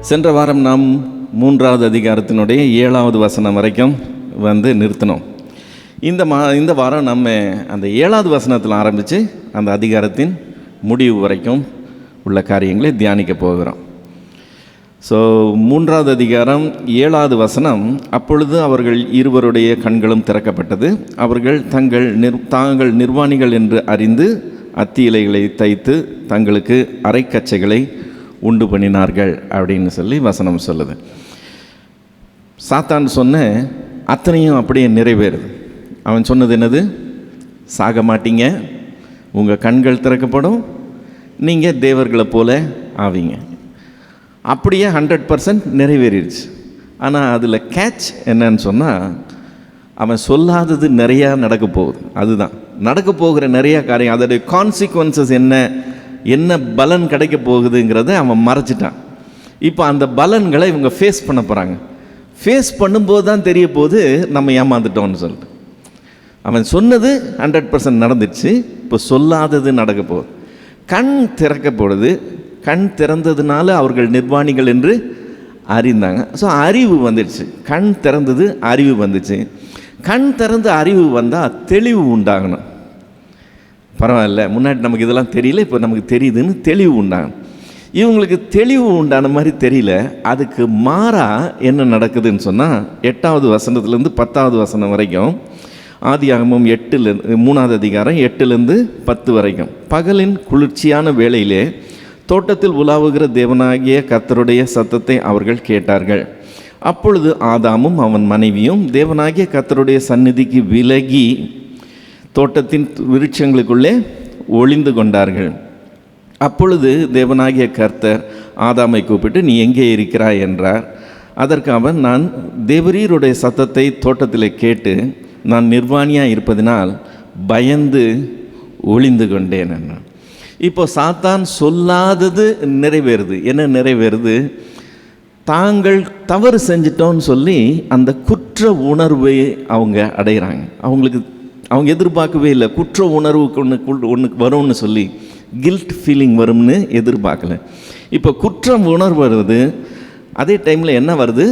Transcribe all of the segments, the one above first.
சென்ற வாரம் நாம் 3வது அதிகாரத்தினுடைய 7வது வசனம் வரைக்கும் நிறுத்தினோம். இந்த வாரம் நம்ம அந்த 7வது வசனத்தில் ஆரம்பித்து அந்த அதிகாரத்தின் முடிவு வரைக்கும் உள்ள காரியங்களை தியானிக்க போகிறோம். ஸோ 3வது அதிகாரம் 7வது வசனம், அப்பொழுது அவர்கள் இருவருடைய கண்களும் திறக்கப்பட்டது, அவர்கள் தாங்கள் நிர்வாணிகள் என்று அறிந்து அத்தி இலைகளை தைத்து தங்களுக்கு அரைக்கச்சைகளை உண்டு பண்ணினார்கள் அப்படின்னு சொல்லி வசனம் சொல்லுது. சாத்தான் சொன்ன அத்தனையும் அப்படியே நிறைவேறுது. அவன் சொன்னது என்னது? சாக மாட்டீங்க, உங்கள் கண்கள் திறக்கப்படும், நீங்கள் தேவர்களை போல ஆவீங்க. அப்படியே 100% நிறைவேறிடுச்சு. ஆனால் அதில் கேட்ச் என்னன்னு சொன்னால், அவன் சொல்லாதது நிறையா நடக்க போகுது. அதுதான் நடக்க போகிற நிறையா காரியம், அதோடைய கான்சிக்வன்சஸ் என்ன பலன் கிடைக்க போகுதுங்கிறத அவன் மறைச்சிட்டான். இப்போ அந்த பலன்களை இவங்க ஃபேஸ் பண்ண போகிறாங்க. ஃபேஸ் பண்ணும்போது தான் தெரிய போகுது நம்ம ஏமாந்துட்டோம்னு சொல்லிட்டு. அவன் சொன்னது 100% நடந்துச்சு, இப்போ சொல்லாதது நடக்க போகுது. கண் திறக்கப்படுது, கண் திறந்ததுனால அவர்கள் நிர்வாணிகள் என்று அறிந்தாங்க. ஸோ அறிவு வந்துடுச்சு, கண் திறந்தது, அறிவு வந்துச்சு. கண் திறந்து அறிவு வந்தால் தெளிவு உண்டாகணும். பரவாயில்ல, முன்னாடி நமக்கு இதெல்லாம் தெரியல, இப்போ நமக்கு தெரியுதுன்னு தெளிவு உண்டாகணும். இவங்களுக்கு தெளிவு உண்டான மாதிரி தெரியல. அதுக்கு மாறாக என்ன நடக்குதுன்னு சொன்னால், 8வது வசனத்துலேருந்து 10வது வசனம் வரைக்கும், ஆதியாகமம் 3வது அதிகாரம் 8லேருந்து 10 வரைக்கும், பகலின் குளிர்ச்சியான வேளையிலே தோட்டத்தில் உலாவுகிற தேவனாகிய கர்த்தருடைய சத்தத்தை அவர்கள் கேட்டார்கள். அப்பொழுது ஆதாமும் அவன் மனைவியும் தேவனாகிய கர்த்தருடைய சந்நிதிக்கு விலகி தோட்டத்தின் விருட்சங்களுக்குள்ளே ஒளிந்து கொண்டார்கள். அப்பொழுது தேவனாகிய கர்த்தர் ஆதாமை கூப்பிட்டு, நீ எங்கே இருக்கிறாய் என்றார். அதற்கு அவன், நான் தேவரீருடைய சத்தத்தை தோட்டத்தில் கேட்டு நான் நிர்வாணியாக இருப்பதினால் பயந்து ஒளிந்து கொண்டேன் என்றான். இப்போ சாத்தான் சொல்லாதது நிறைவேறுது. என்ன நிறைவேறுது? தாங்கள் தவறு செஞ்சிட்டோன்னு சொல்லி அந்த குற்ற உணர்வை அவங்க அடைகிறாங்க. அவங்க எதிர்பார்க்கவே இல்லை, குற்ற உணர்வுக்கு ஒன்று வரும்னு சொல்லி, கில்ட் ஃபீலிங் வரும்னு எதிர்பார்க்கல. இப்போ குற்றம் உணர்வு வருது. அதே டைமில் என்ன வருது?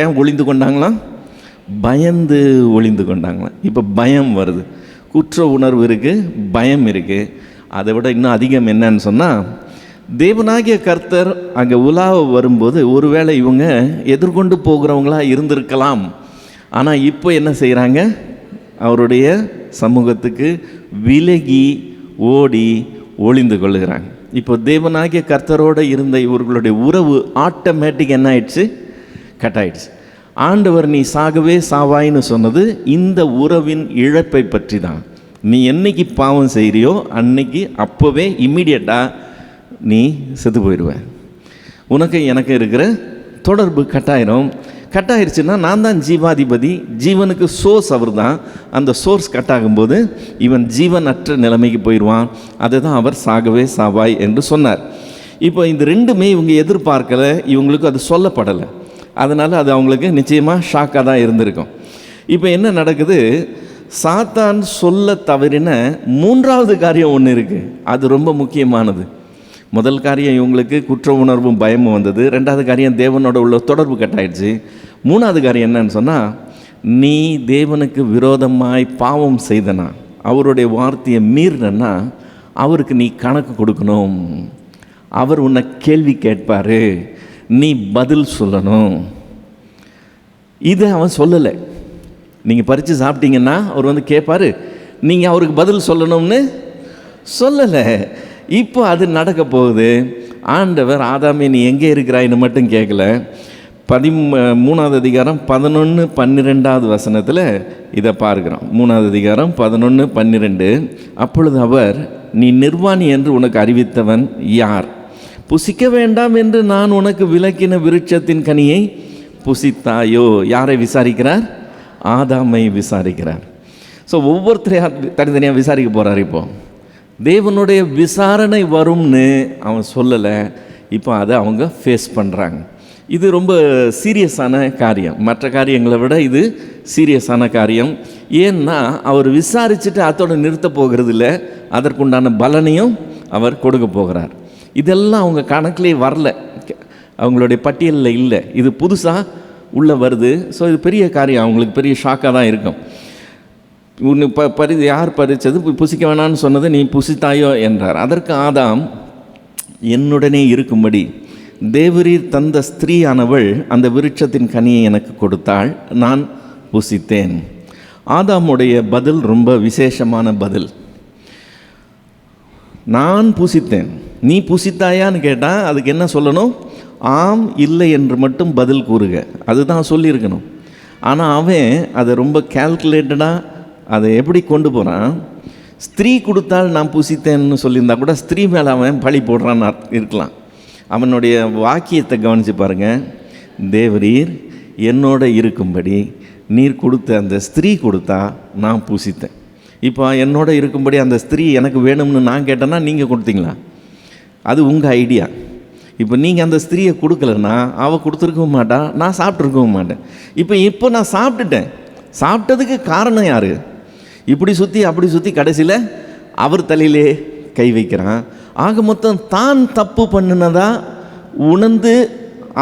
ஏன் ஒளிந்து கொண்டாங்களாம்? பயந்து ஒளிந்து கொண்டாங்களாம். இப்போ பயம் வருது. குற்ற உணர்வு இருக்குது, பயம் இருக்குது. அதை விட இன்னும் அதிகம் என்னன்னு சொன்னால், தேவனாகிய கர்த்தர் அங்கே உலாவ வரும்போது ஒருவேளை இவங்க எதிர்கொண்டு போகிறவங்களா இருந்திருக்கலாம். ஆனால் இப்போ என்ன செய்கிறாங்க? அவருடைய சமூகத்துக்கு விலகி ஓடி ஒளிந்து கொள்ளுகிறாங்க. இப்போ தேவனாகிய கர்த்தரோடு இருந்த இவர்களுடைய உறவு ஆட்டோமேட்டிக் என்ன ஆயிடுச்சு? கட் ஆயிடுச்சு. ஆண்டவர் நீ சாகவே சாவாயின்னு சொன்னது இந்த உறவின் இழப்பை பற்றி தான். நீ என்னைக்கு பாவம் செய்கிறியோ அன்னைக்கு அப்போவே இம்மீடியட்டாக நீ செத்து போயிடுவேன். உனக்கு எனக்கு இருக்கிற தொடர்பு கட்டாயிருச்சுன்னா நான் தான் ஜீவாதிபதி, ஜீவனுக்கு சோர்ஸ் அவர் தான். அந்த சோர்ஸ் கட்டாகும்போது இவன் ஜீவனற்ற நிலைமைக்கு போயிடுவான். அதை தான் அவர் சாகவே சாவாய் என்று சொன்னார். இப்போ இந்த ரெண்டுமே இவங்க எதிர்பார்க்கலை, இவங்களுக்கு அது சொல்லப்படலை. அதனால் அது அவங்களுக்கு நிச்சயமாக ஷாக்காக தான் இருந்திருக்கும். இப்போ என்ன நடக்குது? சாத்தான் சொல்ல தவறின 3வது காரியம் ஒன்று இருக்குது. அது ரொம்ப முக்கியமானது. முதல் காரியம் இவங்களுக்கு குற்ற உணர்வும் பயமும் வந்தது. 2வது காரியம் தேவனோட உள்ள தொடர்பு கட்டாயிடுச்சு. 3வது காரியம் என்னன்னு சொன்னால், நீ தேவனுக்கு விரோதமாய் பாவம் செய்தனா, அவருடைய வார்த்தையை மீறினா அவருக்கு நீ கணக்கு கொடுக்கணும். அவர் உன்னை கேள்வி கேட்பார், நீ பதில் சொல்லணும். இதை அவன் சொல்லலை. நீங்கள் பறித்து சாப்பிட்டீங்கன்னா அவர் கேட்பார், நீங்கள் அவருக்கு பதில் சொல்லணும்னு சொல்லலை. இப்போ அது நடக்க போகுது. ஆண்டவர் ஆதாமே நீ எங்கே இருக்கிறாயின்னு மட்டும் கேட்கல. 3வது அதிகாரம் 11-12வது வசனத்தில் இதை பார்க்குறோம். 3வது அதிகாரம் 11-12. அப்பொழுது அவர், நீ நிர்வாணி என்று உனக்கு அறிவித்தவன் யார்? புசிக்க வேண்டாம் என்று நான் உனக்கு விலக்கின விருட்சத்தின் கனியை புசித்தாயோ? யாரை விசாரிக்கிறார்? ஆதாமை விசாரிக்கிறார். ஸோ ஒவ்வொருத்தரையும் தனித்தனியாக விசாரிக்க போகிறார். இப்போது தேவனுடைய விசாரணை வரும்னு அவன் சொல்லலை. இப்போ அதை அவங்க ஃபேஸ் பண்ணுறாங்க. இது ரொம்ப சீரியஸான காரியம். மற்ற காரியங்களை விட இது சீரியஸான காரியம். ஏன்னா அவர் விசாரிச்சுட்டு அதோடு நிறுத்த போகிறது இல்லை, அதற்குண்டான பலனையும் அவர் கொடுக்க போகிறார். இதெல்லாம் அவங்க கணக்கிலே வரல. அவங்களுடைய பட்டியலில் இல்லை. இது புதுசாக உள்ளே வருது. ஸோ இது பெரிய காரியம், அவங்களுக்கு பெரிய ஷாக்காக தான் இருக்கும். உன்னை யார் பறித்தது, புசிக்க வேணான்னு சொன்னது நீ புசித்தாயோ என்றார். அதற்கு ஆதாம், என்னுடனே இருக்கும்படி தேவரீர் தந்த ஸ்திரீயானவள் அந்த விருட்சத்தின் கனியை எனக்கு கொடுத்தாள், நான் புசித்தேன். ஆதாமுடைய பதில் ரொம்ப விசேஷமான பதில். நான் புசித்தேன், நீ புசித்தாயான்னு கேட்டால் அதுக்கு என்ன சொல்லணும்? ஆம் இல்லை என்று மட்டும் பதில் கூறுக, அதுதான் சொல்லியிருக்கணும். ஆனால் அவன் அதை ரொம்ப கால்குலேட்டடாக அதை எப்படி கொண்டு போகிறான்? ஸ்திரீ கொடுத்தால் நான் புசித்தேன்னு சொல்லியிருந்தா கூட ஸ்திரீ மேலே அவன் பழி போடுறான்னு இருக்கலாம். அவனுடைய வாக்கியத்தை கவனித்து பாருங்கள். தேவரீர் என்னோட இருக்கும்படி நீர் கொடுத்த அந்த ஸ்திரீ கொடுத்தா நான் புசித்தேன். இப்போ என்னோட இருக்கும்படி அந்த ஸ்திரீ எனக்கு வேணும்னு நான் கேட்டேன்னா நீங்கள் கொடுத்தீங்களா? அது உங்கள் ஐடியா. இப்போ நீங்கள் அந்த ஸ்திரீயை கொடுக்கலன்னா அவள் கொடுத்துருக்கவும் மாட்டா, நான் சாப்பிட்ருக்கவும் மாட்டேன். இப்போ நான் சாப்பிட்டுட்டேன். சாப்பிட்டதுக்கு காரணம் யார்? இப்படி சுற்றி அப்படி சுற்றி கடைசியில் அவர் தலையிலே கை வைக்கிறான். ஆக மொத்தம் தான் தப்பு பண்ணினதா உணர்ந்து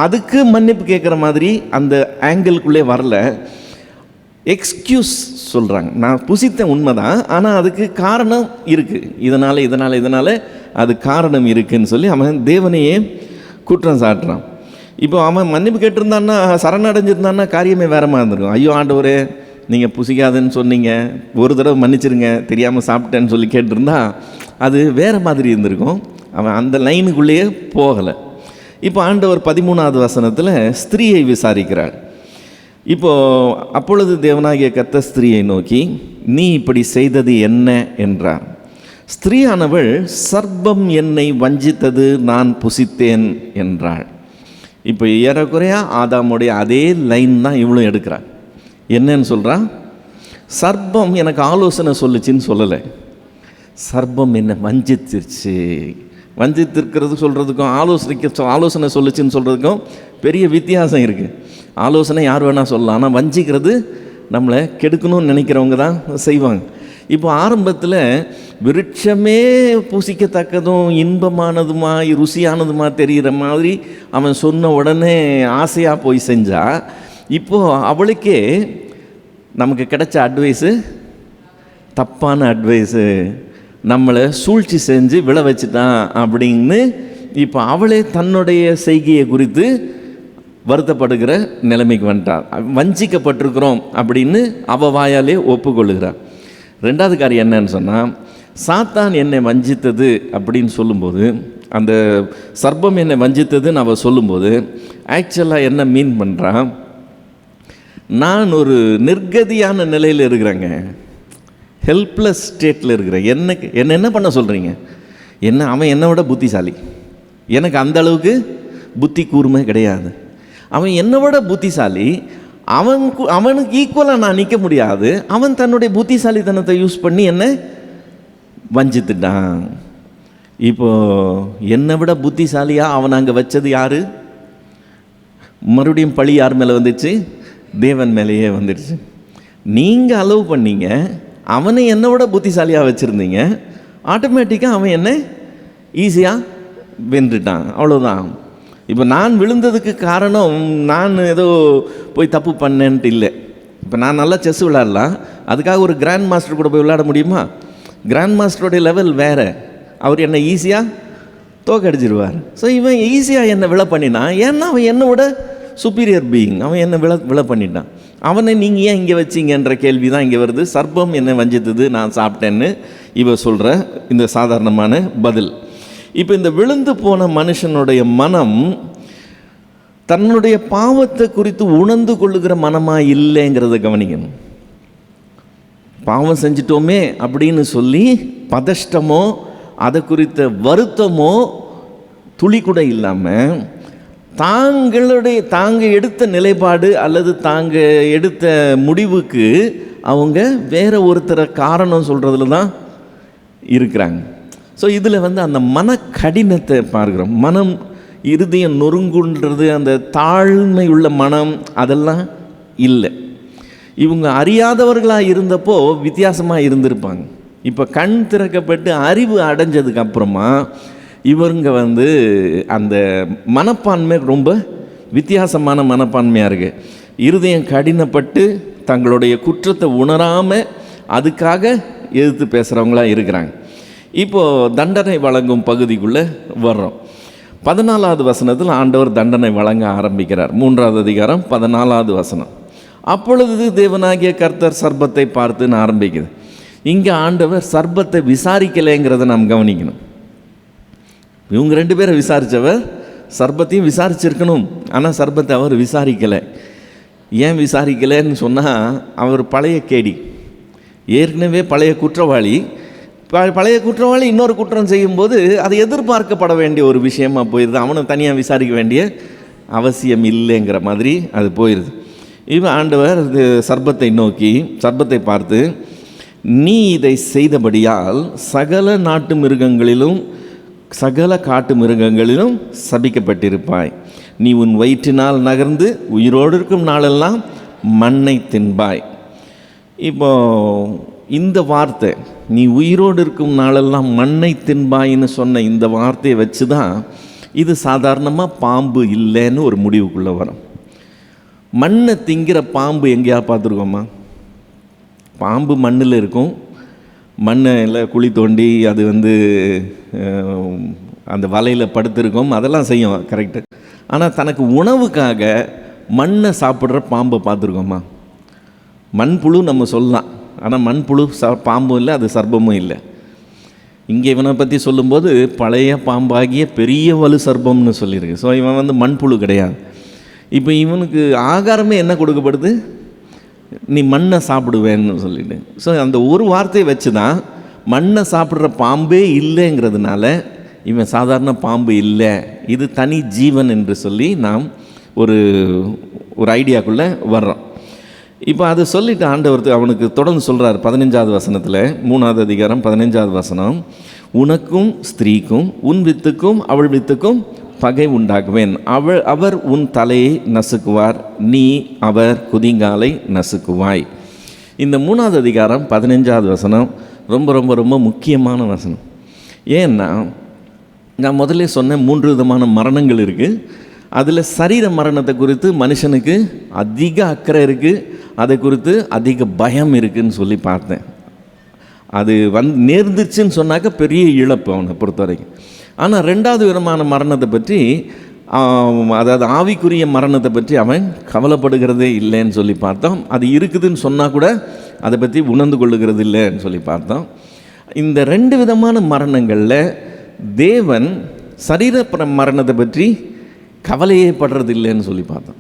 அதுக்கு மன்னிப்பு கேட்குற மாதிரி அந்த ஆங்கிள்குள்ளே வரல. எக்ஸ்கியூஸ் சொல்கிறாங்க. நான் புசித்த உண்மைதான், ஆனால் அதுக்கு காரணம் இருக்குது, இதனால் அது காரணம் இருக்குதுன்னு சொல்லி அவன் தேவனையே குற்றம் சாட்டுறான். இப்போ அவன் மன்னிப்பு கேட்டிருந்தான்னா, சரணடைஞ்சிருந்தான்னா காரியமே வேற மாதிரி இருந்திருக்கும். ஐயோ ஆண்டவரே, நீங்கள் புசிக்காதுன்னு சொன்னீங்க, ஒரு தடவை மன்னிச்சிருங்க, தெரியாமல் சாப்பிட்டேன்னு சொல்லி கேட்டிருந்தா அது வேறு மாதிரி இருந்திருக்கும். அவன் அந்த லைனுக்குள்ளேயே போகலை. இப்போ ஆண்டவர் 13வது வசனத்தில் ஸ்திரீயை விசாரிக்கிறாள். இப்போது அப்பொழுது தேவனாகிய கர்த்தர் ஸ்திரீயை நோக்கி, நீ இப்படி செய்தது என்ன என்றார். ஸ்திரீயானவள், சர்ப்பம் என்னை வஞ்சித்தது, நான் புசித்தேன் என்றாள். இப்போ ஏறக்குறையா ஆதாமுடைய அதே லைன் தான் இவ்வளோ எடுக்கிறாள். என்னன்னு சொல்கிறா? சர்ப்பம் எனக்கு ஆலோசனை சொல்லுச்சின்னு சொல்லலை, சர்ப்பம் என்னை வஞ்சித்திருச்சு. வஞ்சித்திருக்கிறது சொல்கிறதுக்கும் ஆலோசனை சொல்லுச்சின்னு சொல்கிறதுக்கும் பெரிய வித்தியாசம் இருக்குது. ஆலோசனை யார் வேணால் சொல்லலாம், ஆனால் வஞ்சிக்கிறது நம்மளை கெடுக்கணும்னு நினைக்கிறவங்க தான் செய்வாங்க. இப்போ ஆரம்பத்தில் விருட்சமே புசிக்கத்தக்கதும் இன்பமானதுமா ருசியானதுமா தெரிகிற மாதிரி அவன் சொன்ன உடனே ஆசையாக போய் செஞ்சால், இப்போது அவளுக்கே நமக்கு கிடைச்ச அட்வைஸு தப்பான அட்வைஸு, நம்மளை சூழ்ச்சி செஞ்சு விழ வச்சுட்டான் அப்படின்னு இப்போ அவளே தன்னுடைய செய்கையை குறித்து வருத்தப்படுகிற நிலைமைக்கு வந்துட்டார். வஞ்சிக்கப்பட்டிருக்கிறோம் அப்படின்னு அவள் வாயாலே ஒப்புக்கொள்ளுகிறார். ரெண்டாவது காரியம் என்னன்னு சொன்னால், சாத்தான் என்னை வஞ்சித்தது அப்படின்னு சொல்லும்போது, அந்த சர்ப்பம் என்னை வஞ்சித்ததுன்னு அவள் சொல்லும்போது ஆக்சுவலாக என்ன மீன் பண்ணுறான்? நான் ஒரு நிர்கதியான நிலையில் இருக்கிறேங்க, ஹெல்ப்லெஸ் ஸ்டேட்டில் இருக்கிறேன். என்ன பண்ண சொல்கிறீங்க? அவன் என்னை விட புத்திசாலி, எனக்கு அந்த அளவுக்கு புத்தி கூர்மை கிடையாது. அவன் என்னை விட புத்திசாலி, அவனுக்கு ஈக்குவலாக நான் நிற்க முடியாது. அவன் தன்னுடைய புத்திசாலித்தனத்தை யூஸ் பண்ணி என்னை வஞ்சித்துட்டான். இப்போது என்னை விட புத்திசாலியாக அவன் அங்கே வச்சது யார்? மறுபடியும் பழி யார் மேலே வந்துடுச்சு? தேவன் மேலேயே வந்துடுச்சு. நீங்கள் அலோவ் பண்ணீங்க, அவனை என்னை விட புத்திசாலியாக வச்சுருந்தீங்க, ஆட்டோமேட்டிக்காக அவன் என்ன ஈஸியாக வென்றுட்டான். அவ்வளோதான். இப்போ நான் விழுந்ததுக்கு காரணம் நான் ஏதோ போய் தப்பு பண்ணேன்ட்டு இல்லை. இப்போ நான் நல்லா செஸ் விளையாடலாம், அதுக்காக ஒரு கிராண்ட் மாஸ்டர் கூட போய் விளையாட முடியுமா? கிராண்ட் மாஸ்டருடைய லெவல் வேறு, அவர் என்னை ஈஸியாக தோக்கடிச்சிருவார். ஸோ இவன் ஈஸியாக என்னை விழ பண்ணினான். ஏன்னா அவன் என்னை விட சுப்பீரியர் பீயிங், அவன் என்னை விழ பண்ணிட்டான். அவனை நீங்கள் ஏன் இங்கே வச்சிங்கன்ற கேள்வி தான் இங்கே வருது. சர்ப்பம் என்னை வஞ்சித்தது, நான் சாப்பிட்டேன்னு இவ சொல்கிற இந்த சாதாரணமான பதில். இப்போ இந்த விழுந்து போன மனுஷனுடைய மனம் தன்னுடைய பாவத்தை குறித்து உணர்ந்து கொள்ளுகிற மனமாக இல்லைங்கிறத கவனிக்கணும். பாவம் செஞ்சிட்டோமே அப்படின்னு சொல்லி பதஷ்டமோ அதை குறித்த வருத்தமோ துளி கூட இல்லாமல் தாங்க எடுத்த நிலைப்பாடு அல்லது தாங்க எடுத்த முடிவுக்கு அவங்க வேற ஒருத்தரை காரணம் சொல்கிறதுல தான் இருக்கிறாங்க. ஸோ இதில் அந்த மன கடினத்தை பார்க்குறோம். மனம் இருதயம் நொறுங்குன்றது, அந்த தாழ்மை உள்ள மனம் அதெல்லாம் இல்லை. இவங்க அறியாதவர்களாக இருந்தப்போ வித்தியாசமாக இருந்திருப்பாங்க. இப்போ கண் திறக்கப்பட்டு அறிவு அடைஞ்சதுக்கு அப்புறமா இவங்க அந்த மனப்பான்மை ரொம்ப வித்தியாசமான மனப்பான்மையாக இருக்குது. இருதயம் கடினப்பட்டு தங்களுடைய குற்றத்தை உணராமல் அதுக்காக எதிர்த்து பேசுகிறவங்களாம் இருக்கிறாங்க. இப்போது தண்டனை வழங்கும் பகுதிக்குள்ளே வர்றோம். 14வது வசனத்தில் ஆண்டவர் தண்டனை வழங்க ஆரம்பிக்கிறார். 3வது அதிகாரம் 14வது வசனம். அப்பொழுது தேவனாகிய கர்த்தர் சர்ப்பத்தை பார்த்துன்னு ஆரம்பிக்குது. இங்கே ஆண்டவர் சர்ப்பத்தை விசாரிக்கலைங்கிறத நாம் கவனிக்கணும். இவங்க 2 பேரை விசாரித்தவர் சர்ப்பத்தையும் விசாரிச்சிருக்கணும். ஆனால் சர்ப்பத்தை அவர் விசாரிக்கலை. ஏன் விசாரிக்கலைன்னு சொன்னால், அவர் பழைய கேடி, ஏற்கனவே பழைய குற்றவாளி. பழைய குற்றவாளி இன்னொரு குற்றம் செய்யும்போது அது எதிர்பார்க்கப்பட வேண்டிய ஒரு விஷயமாக போயிடுது. அவனை தனியாக விசாரிக்க வேண்டிய அவசியம் இல்லைங்கிற மாதிரி அது போயிடுது. இவன் ஆண்டவர் சர்ப்பத்தை பார்த்து, நீ இதை செய்தபடியால் சகல நாட்டு மிருகங்களிலும் சகல காட்டு மிருகங்களிலும் சபிக்கப்பட்டிருப்பாய். நீ உன் வயிற்றினால் நகர்ந்து உயிரோடு இருக்கும் நாளெல்லாம் மண்ணை தின்பாய். இப்போ இந்த வார்த்தை, நீ உயிரோடு இருக்கும் நாளெல்லாம் மண்ணை தின்பாயின்னு சொன்ன இந்த வார்த்தையை வச்சு தான் இது சாதாரணமாக பாம்பு இல்லைன்னு ஒரு முடிவுக்குள்ளே வரும். மண்ணை திங்கிற பாம்பு எங்கேயா பார்த்துருக்கோமா? பாம்பு மண்ணில் இருக்கும், மண்ணில் குழி தோண்டி அது அந்த வலையில் படுத்திருக்கும், அதெல்லாம் செய்யும், கரெக்டு. ஆனால் தனக்கு உணவுக்காக மண்ணை சாப்பிட்ற பாம்பை பார்த்துருக்கோமா? மண்புழு நம்ம சொல்லலாம், ஆனால் மண்புழு பாம்பும் இல்லை, அது சர்ப்பமும் இல்லை. இங்கே இவனை பற்றி சொல்லும்போது பழைய பாம்பாகிய பெரிய வலு சர்ப்பம்னு சொல்லியிருக்கு. ஸோ இவன் மண்புழு கிடையாது. இப்போ இவனுக்கு ஆகாரமே என்ன கொடுக்கப்படுது? நீ மண்ணை சாப்பிடுவேன்னு சொல்லிட்டு. ஸோ அந்த ஒரு வார்த்தையை வச்சு தான் மண்ணை சாப்பிட்ற பாம்பே இல்லைங்கிறதுனால இவன் சாதாரண பாம்பு இல்லை, இது தனி ஜீவன் என்று சொல்லி நாம் ஒரு ஐடியாக்குள்ளே வர்றோம். இப்போ அதை சொல்லிவிட்டு ஆண்டவர் அவனுக்கு தொடர்ந்து சொல்கிறார் 15வது வசனத்தில், 3வது அதிகாரம் 15வது வசனம். உனக்கும் ஸ்திரீக்கும் உன் வித்துக்கும் அவள் வித்துக்கும் பகை உண்டாக்குவேன். அவர் உன் தலையை நசுக்குவார், நீ அவர் குதிங்காலை நசுக்குவாய். இந்த 3வது அதிகாரம் 15வது வசனம் ரொம்ப ரொம்ப ரொம்ப முக்கியமான வசனம். ஏன்னா நான் முதல்ல சொன்ன 3 விதமான மரணங்கள் இருக்குது. அதில் சரீர மரணத்தை குறித்து மனுஷனுக்கு அதிக அக்கறை இருக்குது, அதை குறித்து அதிக பயம் இருக்குதுன்னு சொல்லி பார்த்தேன். அது நேர்ந்துச்சுன்னு சொன்னாக்க பெரிய இழப்பு அவனை பொறுத்த வரைக்கும். ஆனால் 2வது விதமான மரணத்தை பற்றி, அதாவது ஆவிக்குரிய மரணத்தை பற்றி அவன் கவலைப்படுகிறதே இல்லைன்னு சொல்லி பார்த்தோம். அது இருக்குதுன்னு சொன்னால் கூட அதை பற்றி உணர்ந்து கொள்ளுகிறது இல்லைன்னு சொல்லி பார்த்தோம். இந்த 2 விதமான மரணங்களில் தேவன் சரீர மரணத்தை பற்றி கவலையே படுறதில்லைன்னு சொல்லி பார்த்தோம்.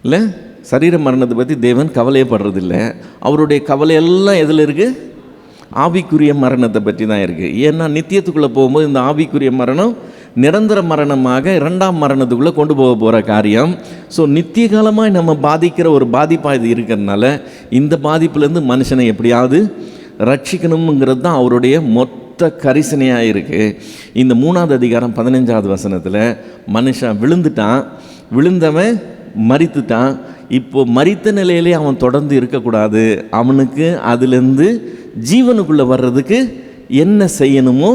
இல்லை, சரீர மரணத்தை பற்றி தேவன் கவலையே படுறதில்லை. அவருடைய கவலையெல்லாம் எதில் இருக்குது? ஆவிக்குரிய மரணத்தை பற்றி தான் இருக்குது. ஏன்னா நித்தியத்துக்குள்ளே போகும்போது இந்த ஆவிக்குரிய மரணம் நிரந்தர மரணமாக 2ஆம் மரணத்துக்குள்ளே கொண்டு போக போகிற காரியம். ஸோ நித்திய காலமாக நம்ம பாதிக்கிற ஒரு பாதிப்பாக இது இருக்கிறதுனால இந்த பாதிப்புலேருந்து மனுஷனை எப்படியாவது ரட்சிக்கணுங்கிறது தான் அவருடைய மொத்த கரிசனையாக இருக்குது. இந்த 3வது அதிகாரம் 15வது வசனத்தில் மனுஷன் விழுந்தவன் மரித்துட்டான். இப்போது மரித்த நிலையிலே அவன் தொடர்ந்து இருக்கக்கூடாது, அவனுக்கு அதுலேருந்து ஜீவனுக்குள்ளே வர்றதுக்கு என்ன செய்யணுமோ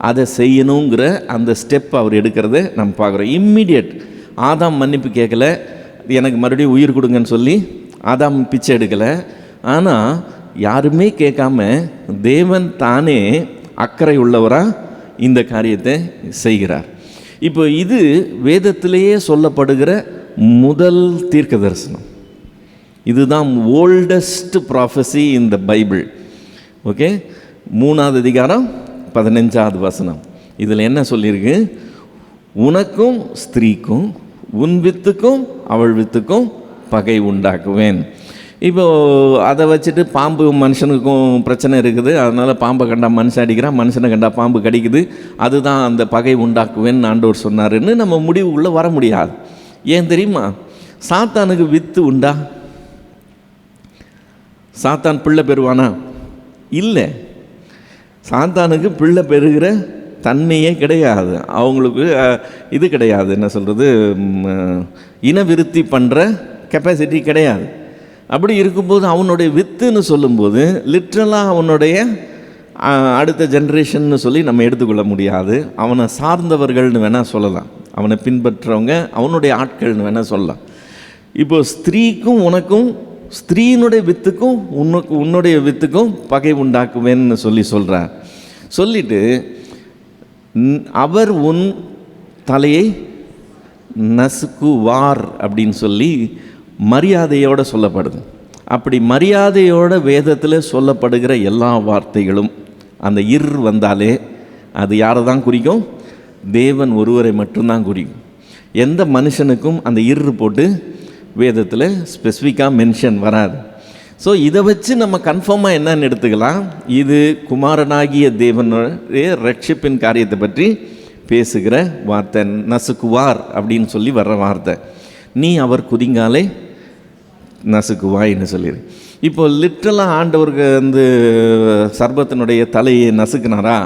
அதை செய்யணுங்கிற அந்த ஸ்டெப் அவர் எடுக்கிறத நம்ம பார்க்குறோம். இம்மிடியட் ஆதாம் மன்னிப்பு கேட்கல, எனக்கு மறுபடியும் உயிர் கொடுங்கன்னு சொல்லி ஆதாம் பிச்சை எடுக்கலை. ஆனால் யாருமே கேட்காம தேவன் தானே அக்கறை உள்ளவராக இந்த காரியத்தை செய்கிறார். இப்போ இது வேதத்திலேயே சொல்லப்படுகிற முதல் தீர்க்க தரிசனம். இதுதான் oldest prophecy in the Bible. Okay, 3வது அதிகாரம் 15வது வசனம். இதில் என்ன சொல்லியிருக்கு? உனக்கும் ஸ்திரீக்கும் உன் வித்துக்கும் அவள் வித்துக்கும் பகை உண்டாக்குவேன். இப்போது அதை வச்சுட்டு பாம்பு மனுஷனுக்கும் பிரச்சனை இருக்குது, அதனால் பாம்பை கண்டா மனுஷன் அடிக்கிறான், மனுஷனை கண்டா பாம்பு கடிக்குது, அதுதான் அந்த பகை உண்டாக்குவேன்னு ஆண்டவர் சொன்னாருன்னு நம்ம முடிவுக்குள்ளே வர முடியாது. ஏன் தெரியுமா? சாத்தானுக்கு வித்து உண்டா? சாத்தான் பிள்ளை பெறுவானா? இல்லை, சாத்தானுக்கு பிள்ளை பெறுகிற தன்மையே கிடையாது. அவங்களுக்கு இது கிடையாது, என்ன சொல்கிறது, இனவிருத்தி பண்ணுற கெப்பாசிட்டி கிடையாது. அப்படி இருக்கும்போது அவனுடைய வித்துன்னு சொல்லும்போது லிட்ரலாக அவனுடைய அடுத்த ஜென்ரேஷன்னு சொல்லி நம்ம எடுத்துக்கொள்ள முடியாது. அவனை சார்ந்தவர்கள்னு வேணால் சொல்லலாம், அவனை பின்பற்றவங்க அவனுடைய ஆட்கள்னு வேணால் சொல்லலாம். இப்போ ஸ்திரீக்கும் உனக்கும், ஸ்திரீனுடைய வித்துக்கும் உன்னுடைய வித்துக்கும் பகை உண்டாக்குவேன்னு சொல்கிறார். சொல்லிட்டு அவர் உன் தலையை நசுக்குவார் அப்படின்னு சொல்லி மரியாதையோடு சொல்லப்படுது. அப்படி மரியாதையோட வேதத்தில் சொல்லப்படுகிற எல்லா வார்த்தைகளும் அந்த வந்தாலே அது யாரை தான் குறிக்கும்? தேவன் ஒருவரை மட்டும்தான் குறிக்கும். எந்த மனுஷனுக்கும் அந்த போட்டு வேதத்தில் ஸ்பெசிஃபிக்காக மென்ஷன் வராது. ஸோ இதை வச்சு நம்ம கன்ஃபார்மாக என்னன்னு எடுத்துக்கலாம், இது குமாரனாகிய தேவனுடைய ரட்சிப்பின் காரியத்தை பற்றி பேசுகிற வார்த்தை. நசுக்குவார் அப்படின்னு சொல்லி வர்ற வார்த்தை. நீ அவர் குதிங்காலே நசுக்குவாயின்னு சொல்லிடு. இப்போ லிட்ரலாக ஆண்டவருக்கு சர்பத்தினுடைய தலையை நசுக்கினாரா?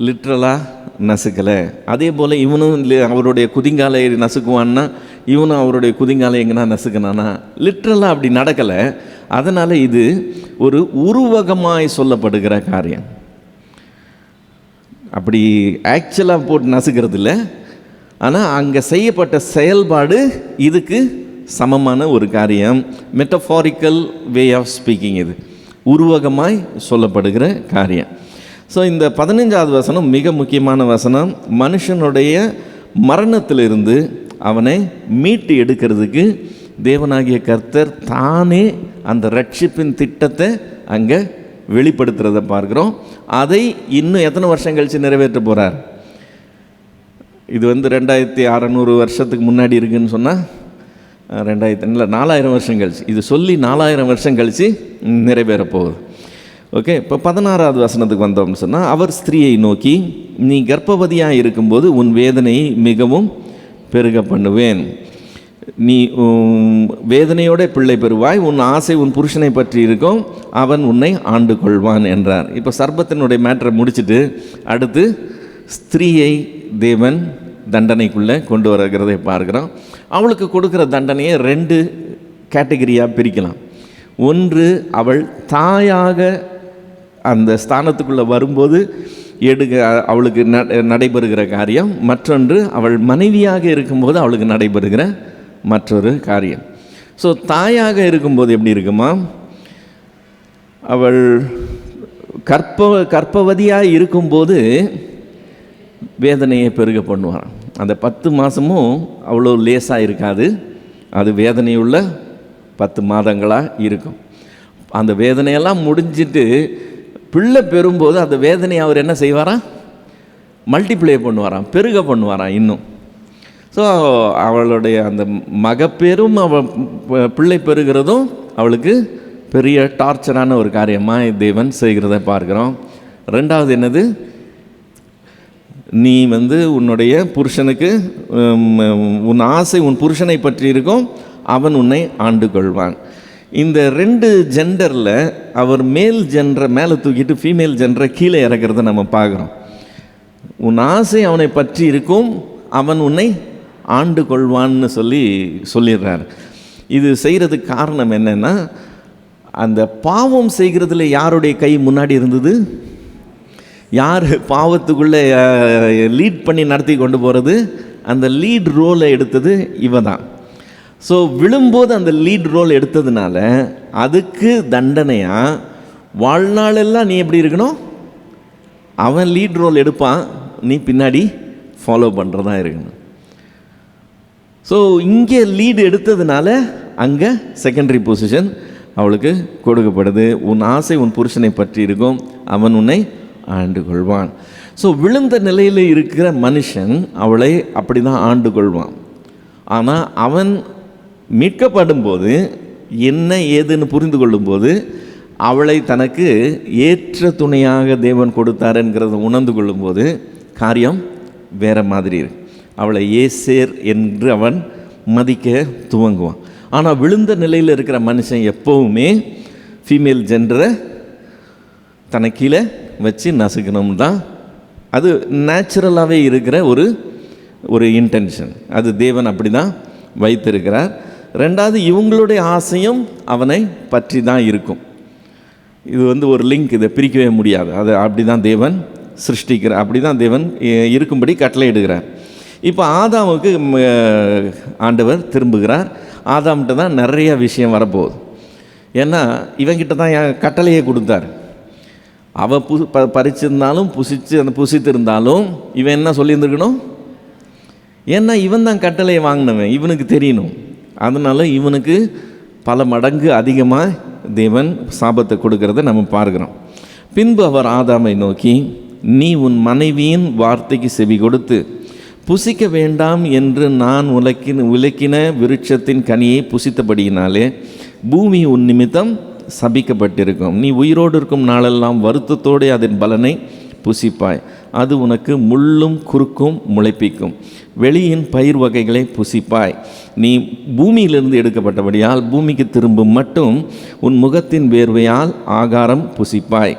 லிட்ரலாக நசுக்கலை. அதே போல் இவனும் அவருடைய குதிங்காலை நசுக்குவான்னா இவனும் அவருடைய குதிங்காலை எங்கன்னா நசுக்கினானா? லிட்ரலாக அப்படி நடக்கலை. அதனால் இது ஒரு உருவகமாய் சொல்லப்படுகிற காரியம். அப்படி ஆக்சுவலாக போட்டு நசுக்கிறது இல்லை. ஆனால் அங்கே செய்யப்பட்ட செயல்பாடு இதுக்கு சமமான ஒரு காரியம். மெட்டஃபாரிக்கல் வே ஆஃப் ஸ்பீக்கிங், இது உருவகமாய் சொல்லப்படுகிற காரியம். ஸோ இந்த 15வது வசனம் மிக முக்கியமான வசனம். மனுஷனுடைய மரணத்திலிருந்து அவனை மீட்டு எடுக்கிறதுக்கு தேவனாகிய கர்த்தர் தானே அந்த ரட்சிப்பின் திட்டத்தை அங்கே வெளிப்படுத்துகிறத பார்க்குறோம். அதை இன்னும் எத்தனை வருஷம் கழித்து நிறைவேற்ற போகிறார்? இது 2600 வருஷத்துக்கு முன்னாடி இருக்குதுன்னு சொன்னால் 4000 வருஷம் கழிச்சு, இது சொல்லி 4000 வருஷம் கழித்து நிறைவேற போகுது. ஓகே, இப்போ 16வது வசனத்துக்கு வந்தோம்னு சொன்னால், அவர் ஸ்திரீயை நோக்கி, நீ கர்ப்பவதியாக இருக்கும்போது உன் வேதனையை மிகவும் பெருக பண்ணுவேன், நீ வேதனையோட பிள்ளை பெறுவாய், உன் ஆசை உன் புருஷனை பற்றி இருக்கும், அவன் உன்னை ஆண்டு கொள்வான் என்றார். இப்போ சர்பத்தினுடைய மேட்டரை முடிச்சுட்டு அடுத்து ஸ்திரீயை தேவன் தண்டனைக்குள்ளே கொண்டு வருகிறதை பார்க்குறோம். அவளுக்கு கொடுக்குற தண்டனையை 2 கேட்டகரியாக பிரிக்கலாம். ஒன்று, அவள் தாயாக அந்த ஸ்தானத்துக்குள்ளே வரும்போது அவளுக்கு நடைபெறுகிற காரியம். மற்றொன்று, அவள் மனைவியாக இருக்கும்போது அவளுக்கு நடைபெறுகிற மற்றொரு காரியம். ஸோ தாயாக இருக்கும்போது எப்படி இருக்குமா? அவள் கர்ப்பவதியாக இருக்கும்போது வேதனையை பெருக பண்ணுவாள். அந்த 10 மாதமும் அவ்வளோ லேசாக இருக்காது. அது வேதனையுள்ள 10 மாதங்களாக இருக்கும். அந்த வேதனையெல்லாம் முடிஞ்சிட்டு பிள்ளை பெறும்போது அந்த வேதனையை அவர் என்ன செய்வாராம்? மல்டிப்ளை பண்ணுவாராம், பெருக பண்ணுவாராம் இன்னும். ஸோ அவளுடைய அந்த மகப்பேரும் அவள் பிள்ளை பெறுகிறதும் அவளுக்கு பெரிய டார்ச்சரான ஒரு காரியமாக தேவன் செய்கிறத பார்க்குறோம். 2வது என்னது? நீ உன்னுடைய புருஷனுக்கு உன் ஆசை உன் புருஷனை பற்றி இருக்கும், அவன் உன்னை ஆண்டு கொள்வான். இந்த 2 ஜெண்டரில் அவர் மேல் ஜென்டரை மேலே தூக்கிட்டு ஃபீமேல் ஜென்டரை கீழே இறக்கிறத நம்ம பார்க்குறோம். உன் ஆசை அவனை பற்றி இருக்கும், அவன் உன்னை ஆண்டு கொள்வான்னு சொல்லிடுறார். இது செய்கிறதுக்கு காரணம் என்னென்னா, அந்த பாவம் செய்கிறதுல யாருடைய கை முன்னாடி இருந்தது? யார் பாவத்துக்குள்ளே லீட் பண்ணி நடத்தி கொண்டு போகிறது? அந்த லீட் ரோலை எடுத்தது இவ தான். ஸோ விழும்போது அந்த லீட் ரோல் எடுத்ததுனால அதுக்கு தண்டனையாக வாழ்நாளெல்லாம் நீ எப்படி இருக்கணும்? அவன் லீட் ரோல் எடுப்பான், நீ பின்னாடி ஃபாலோ பண்ணுறதா இருக்கணும். ஸோ இங்கே லீடு எடுத்ததுனால அங்கே செகண்டரி பொசிஷன் அவளுக்கு கொடுக்கப்படுது. உன் ஆசை உன் புருஷனை பற்றி இருக்கும், அவன் உன்னை ஆண்டு கொள்வான். ஸோ விழுந்த நிலையில் இருக்கிற மனுஷன் அவளை அப்படி தான் ஆண்டு கொள்வான். ஆனால் அவன் மீட்கப்படும் போது என்ன ஏதுன்னு புரிந்து கொள்ளும்போது அவளை தனக்கு ஏற்ற துணையாக தேவன் கொடுத்தாருங்கிறத உணர்ந்து கொள்ளும்போது காரியம் வேறு மாதிரி இருக்கு. அவளை ஏசேர் என்று அவன் மதிக்க துவங்குவான். ஆனால் விழுந்த நிலையில் இருக்கிற மனுஷன் எப்போவுமே ஃபீமேல் ஜெண்டரை தனக்கு கீழே வச்சு நசுக்கணும் தான். அது நேச்சுரலாகவே இருக்கிற ஒரு இன்டென்ஷன். அது தேவன் அப்படி தான் வைத்திருக்கிறார். 2வது, இவங்களுடைய ஆசையும் அவனை பற்றி தான் இருக்கும். இது ஒரு லிங்க், இதை பிரிக்கவே முடியாது. அது அப்படி தான் தேவன் சிருஷ்டிக்கிறார், அப்படி தான் தேவன் இருக்கும்படி கட்டளை இடுகிறார். இப்போ ஆதாமுக்கு ஆண்டவர் திரும்புகிறார். ஆதாம்கிட்ட தான் நிறைய விஷயம் வரப்போகுது. ஏன்னா இவங்கிட்ட தான் கட்டளையே கொடுத்தார். அவள் பறிச்சிருந்தாலும் புசித்திருந்தாலும் இவன் என்ன சொல்லியிருந்துருக்கணும்? ஏன்னா இவன் தான் கட்டளையை வாங்கினவன், இவனுக்கு தெரியணும். அதனால் இவனுக்கு பல மடங்கு அதிகமாக தேவன் சாபத்தை கொடுக்கறத நம்ம பார்க்குறோம். பின்பு அவர் ஆதாமை நோக்கி, நீ உன் மனைவியின் வார்த்தைக்கு செவி கொடுத்து புசிக்க வேண்டாம் என்று நான் விலக்கின விருட்சத்தின் கனியை புசித்தபடியினாலே பூமி உன் நிமித்தம் சபிக்கப்பட்டிருக்கும். நீ உயிரோடு இருக்கும் நாளெல்லாம் வருத்தத்தோடு அதன் பலனை புசிப்பாய். அது உனக்கு முள்ளும் குறுக்கும் முளைப்பிக்கும். வெளியின் பயிர் வகைகளை புசிப்பாய். நீ பூமியிலிருந்து எடுக்கப்பட்டபடியால் பூமிக்கு திரும்பும் மட்டும் உன் முகத்தின் வேர்வையால் ஆகாரம் புசிப்பாய்.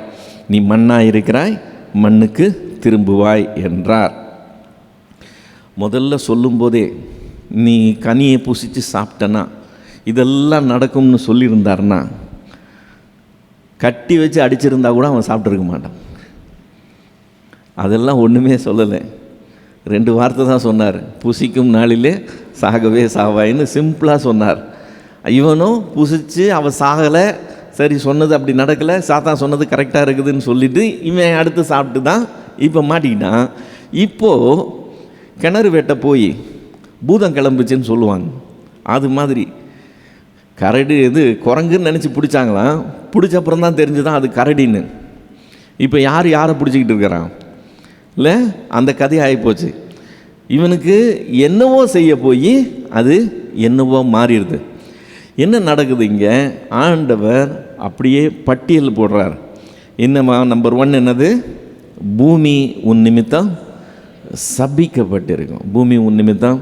நீ மண்ணாயிருக்கிறாய், மண்ணுக்கு திரும்புவாய் என்றார். முதல்ல சொல்லும்போதே நீ கனியை புசித்து சாப்பிட்டனா இதெல்லாம் நடக்கும்னு சொல்லியிருந்தார்னா கட்டி வச்சு அடிச்சிருந்தா கூட அவன் சாப்பிட்ருக்க மாட்டான். அதெல்லாம் ஒன்றுமே சொல்லலை, 2 வார்த்தை தான் சொன்னார். புசிக்கும் நாளிலே சாகவே சாவாயின்னு சிம்பிளாக சொன்னார். இவனும் புசித்து அவன் சாகலை, சரி சொன்னது அப்படி நடக்கலை, சாத்தான் சொன்னது கரெக்டாக இருக்குதுன்னு சொல்லிவிட்டு இவன் அடுத்து சாப்பிட்டு தான் இப்போ மாட்டிக்கிட்டான். இப்போது கிணறு வெட்ட போய் பூதம் கிளம்புச்சுன்னு சொல்லுவாங்க. அது மாதிரி கரடி குரங்குன்னு நினச்சி பிடிச்சாங்களாம். பிடிச்ச அப்புறம் தான் தெரிஞ்சுதான் அது கரடின்னு. இப்போ யாரை பிடிச்சிக்கிட்டு இருக்கிறான் இல்லை, அந்த கதை ஆகிப்போச்சு. இவனுக்கு என்னவோ செய்ய போய் அது என்னவோ மாறிடுது. என்ன நடக்குது இங்கே? ஆண்டவர் அப்படியே பட்டியல் போடுறார். என்னம்மா? நம்பர் 1 என்னது? பூமி உன் நிமித்தம் சபிக்கப்பட்டிருக்கும். பூமி உன் நிமித்தம்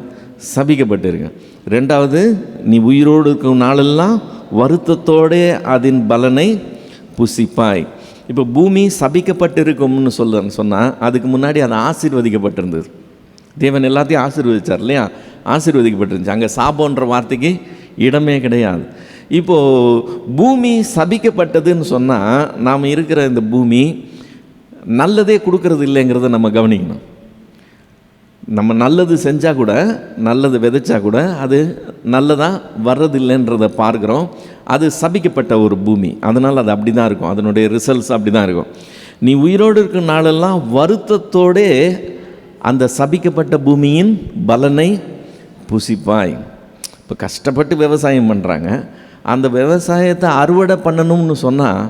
சபிக்கப்பட்டிருக்கும். 2வது, நீ உயிரோடு இருக்கும் நாளெல்லாம் வருத்தத்தோடு அதன் பலனை புசிப்பாய். இப்போ பூமி சபிக்கப்பட்டிருக்கும்னு சொன்னால் அதுக்கு முன்னாடி அது ஆசீர்வதிக்கப்பட்டிருந்தது. தேவன் எல்லாத்தையும் ஆசீர்வதிச்சார் இல்லையா? ஆசீர்வதிக்கப்பட்டிருந்துச்சு. அங்கே சாபன்ற வார்த்தைக்கு இடமே கிடையாது. இப்போது பூமி சபிக்கப்பட்டதுன்னு சொன்னால் நாம் இருக்கிற இந்த பூமி நல்லதே கொடுக்கறது இல்லைங்கிறத நம்ம கவனிக்கணும். நம்ம நல்லது செஞ்சால் கூட, நல்லது விதைச்சா கூட அது நல்லதாக வர்றதில்லைன்றதை பார்க்குறோம். அது சபிக்கப்பட்ட ஒரு பூமி, அதனால் அது அப்படி தான் இருக்கும். அதனுடைய ரிசல்ட்ஸ் அப்படி தான் இருக்கும். நீ உயிரோடு இருக்கிற நாளெல்லாம் வருத்தத்தோடே அந்த சபிக்கப்பட்ட பூமியின் பலனை புசிப்பாய். இப்போ கஷ்டப்பட்டு விவசாயம் பண்ணுறாங்க, அந்த விவசாயத்தை அறுவடை பண்ணணும்னு சொன்னால்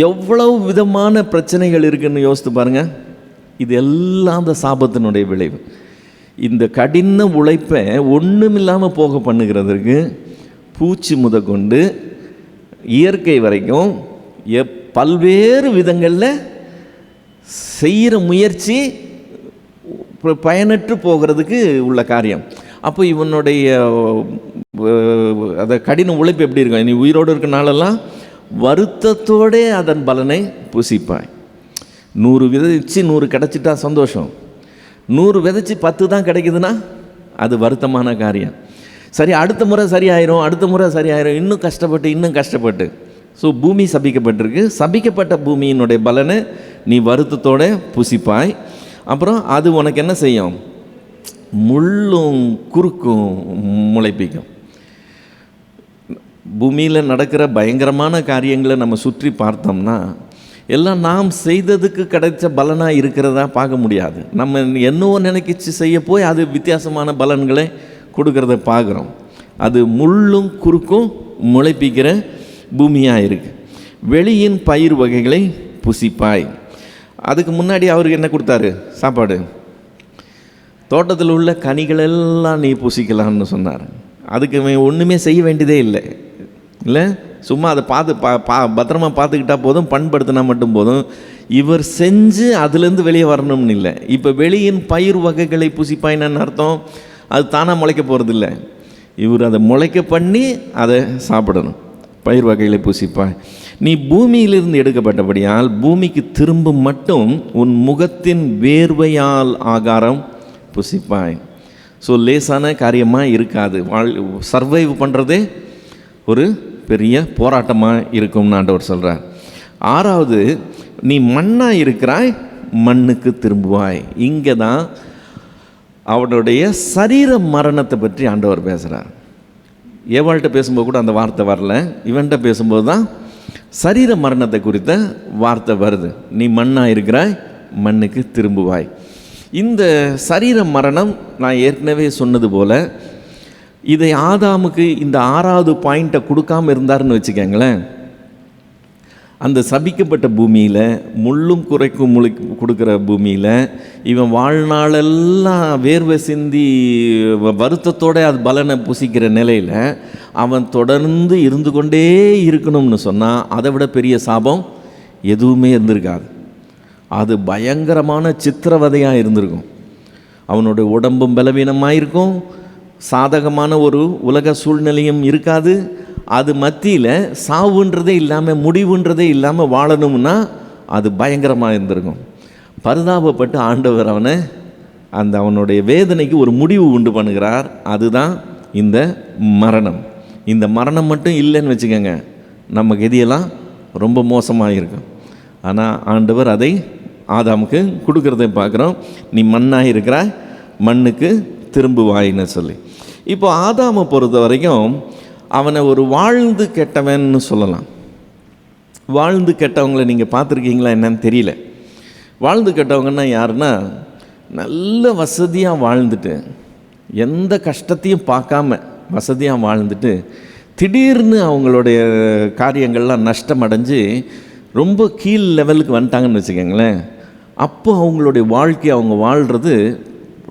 எவ்வளவு விதமான பிரச்சனைகள் இருக்குதுன்னு யோசித்து பாருங்கள். இது எல்லாம் அந்த சாபத்தினுடைய விளைவு. இந்த கடின உழைப்பை ஒன்றுமில்லாமல் போக பண்ணுகிறதுக்கு பூச்சி முதற்கொண்டு இயற்கை வரைக்கும் பல்வேறு விதங்களில் செய்கிற முயற்சி பயனற்று போகிறதுக்கு உள்ள காரியம். அப்போ இவனுடைய அதை கடின உழைப்பு எப்படி இருக்கும்? நீ உயிரோடு இருக்க நாளெல்லாம் வருத்தத்தோடே அதன் பலனை புசிப்பாய். 100 விதைச்சு 100 கிடச்சிட்டா சந்தோஷம். 100 விதைச்சி 10 தான் கிடைக்குதுன்னா அது வருத்தமான காரியம். சரி, அடுத்த முறை சரியாயிரும், இன்னும் கஷ்டப்பட்டு. ஸோ பூமி சபிக்கப்பட்டிருக்கு. சபிக்கப்பட்ட பூமியினுடைய பலனை நீ வருத்தத்தோடு புசிப்பாய். அப்புறம் அது உனக்கு என்ன செய்யும்? முள்ளும் குறுக்கும் முளைப்பிக்கும். பூமியில் நடக்கிற பயங்கரமான காரியங்களை நம்ம சுற்றி பார்த்தோம்னா எல்லாம் நாம் செய்ததுக்கு கிடைச்ச பலனாக இருக்கிறதா பார்க்க முடியாது. நம்ம என்னவோ நினைக்கிச்சு செய்ய போய் அது வித்தியாசமான பலன்களை கொடுக்கறத பார்க்குறோம். அது முள்ளும் குறுக்கும் முளைப்பிக்கிற பூமியாக இருக்குது. வெளியின் பயிர் வகைகளை புசிப்பாய். அதுக்கு முன்னாடி அவருக்கு என்ன கொடுத்தாரு? சாப்பாடு. தோட்டத்தில் உள்ள கனிகளெல்லாம் நீ புசிக்கலான்னு சொன்னார். அதுக்கு ஒன்றுமே செய்ய வேண்டியதே இல்லை, சும்மா அதை பத்திரமா பார்த்துக்கிட்டா போதும், பண்படுத்தினா மட்டும் போதும். இவர் செஞ்சு அதுலேருந்து வெளியே வரணும்னு இல்லை. இப்போ வெளியின் பயிர் வகைகளை புசிப்பாயின்னு அர்த்தம் அது தானாக முளைக்க போகிறதில்ல. இவர் அதை முளைக்க பண்ணி அதை சாப்பிடணும். பயிர் வகைகளை புசிப்பாய். நீ பூமியிலிருந்து எடுக்கப்பட்டபடியால் பூமிக்கு திரும்பும் மட்டும் உன் முகத்தின் வேர்வையால் ஆகாரம் புசிப்பாய். ஸோ லேசான காரியமாக இருக்காது. சர்வைவ் பண்ணுறதே ஒரு பெரிய போராட்டமாக இருக்கும்னு ஆண்டவர் சொல்கிறார். 6வது, நீ மண்ணாக இருக்கிறாய், மண்ணுக்கு திரும்புவாய். இங்கே தான் அவனுடைய சரீர மரணத்தை பற்றி ஆண்டவர் பேசுகிறார். ஏவாள்கிட்ட பேசும்போது கூட அந்த வார்த்தை வரல, இவன்கிட்ட பேசும்போது தான் சரீர மரணத்தை குறித்த வார்த்தை வருது. நீ மண்ணாக இருக்கிறாய், மண்ணுக்கு திரும்புவாய். இந்த சரீர மரணம் நான் ஏற்கனவே சொன்னது போல், இதை ஆதாமுக்கு இந்த 6வது பாயிண்ட்டை கொடுக்காமல் இருந்தாருன்னு வச்சுக்கோங்களேன், அந்த சபிக்கப்பட்ட பூமியில், முள்ளும் குறைக்கும் முளை கொடுக்குற பூமியில் இவன் வாழ்நாளெல்லாம் வேர்வை சிந்தி வருத்தத்தோடு அது பலனை புசிக்கிற நிலையில் அவன் தொடர்ந்து இருந்து கொண்டே இருக்கணும்னு சொன்னால் அதை விட பெரிய சாபம் எதுவுமே இருந்திருக்காது. அது பயங்கரமான சித்திரவதையாக இருந்திருக்கும். அவனுடைய உடம்பும் பலவீனமாக இருக்கும், சாதகமான ஒரு உலக சூழ்நிலையும் இருக்காது. அது மத்தியில் சாவுன்றதே இல்லாமல், முடிவுன்றதே இல்லாமல் வாழணும்னா அது பயங்கரமாக இருந்திருக்கும். பரிதாபப்பட்டு ஆண்டவர் அவனை அவனுடைய வேதனைக்கு ஒரு முடிவு உண்டு பண்ணுகிறார். அதுதான் இந்த மரணம். இந்த மரணம் மட்டும் இல்லைன்னு வச்சுக்கோங்க, நம்ம கதியெல்லாம் ரொம்ப மோசமாக இருக்கும். ஆனால் ஆண்டவர் அதை ஆதாமுக்கு கொடுக்குறதை பார்க்குறோம். நீ மண்ணாக இருக்கிறாய், மண்ணுக்கு திரும்புவாயின்னு சொல்லி. இப்போ ஆதாமை பொறுத்த வரைக்கும் அவனை ஒரு வாழ்ந்து கெட்டவன்னு சொல்லலாம். வாழ்ந்து கெட்டவங்களை நீங்கள் பார்த்துருக்கீங்களா என்னன்னு தெரியல. வாழ்ந்து கெட்டவங்கன்னா யாருன்னா, நல்ல வசதியாக வாழ்ந்துட்டு, எந்த கஷ்டத்தையும் பார்க்காம வசதியாக வாழ்ந்துட்டு, திடீர்னு அவங்களுடைய காரியங்கள்லாம் நஷ்டம் அடைஞ்சு ரொம்ப கீழ் லெவலுக்கு வந்துட்டாங்கன்னு வச்சுக்கோங்களேன். அப்போ அவங்களுடைய வாழ்க்கையை அவங்க வாழ்கிறது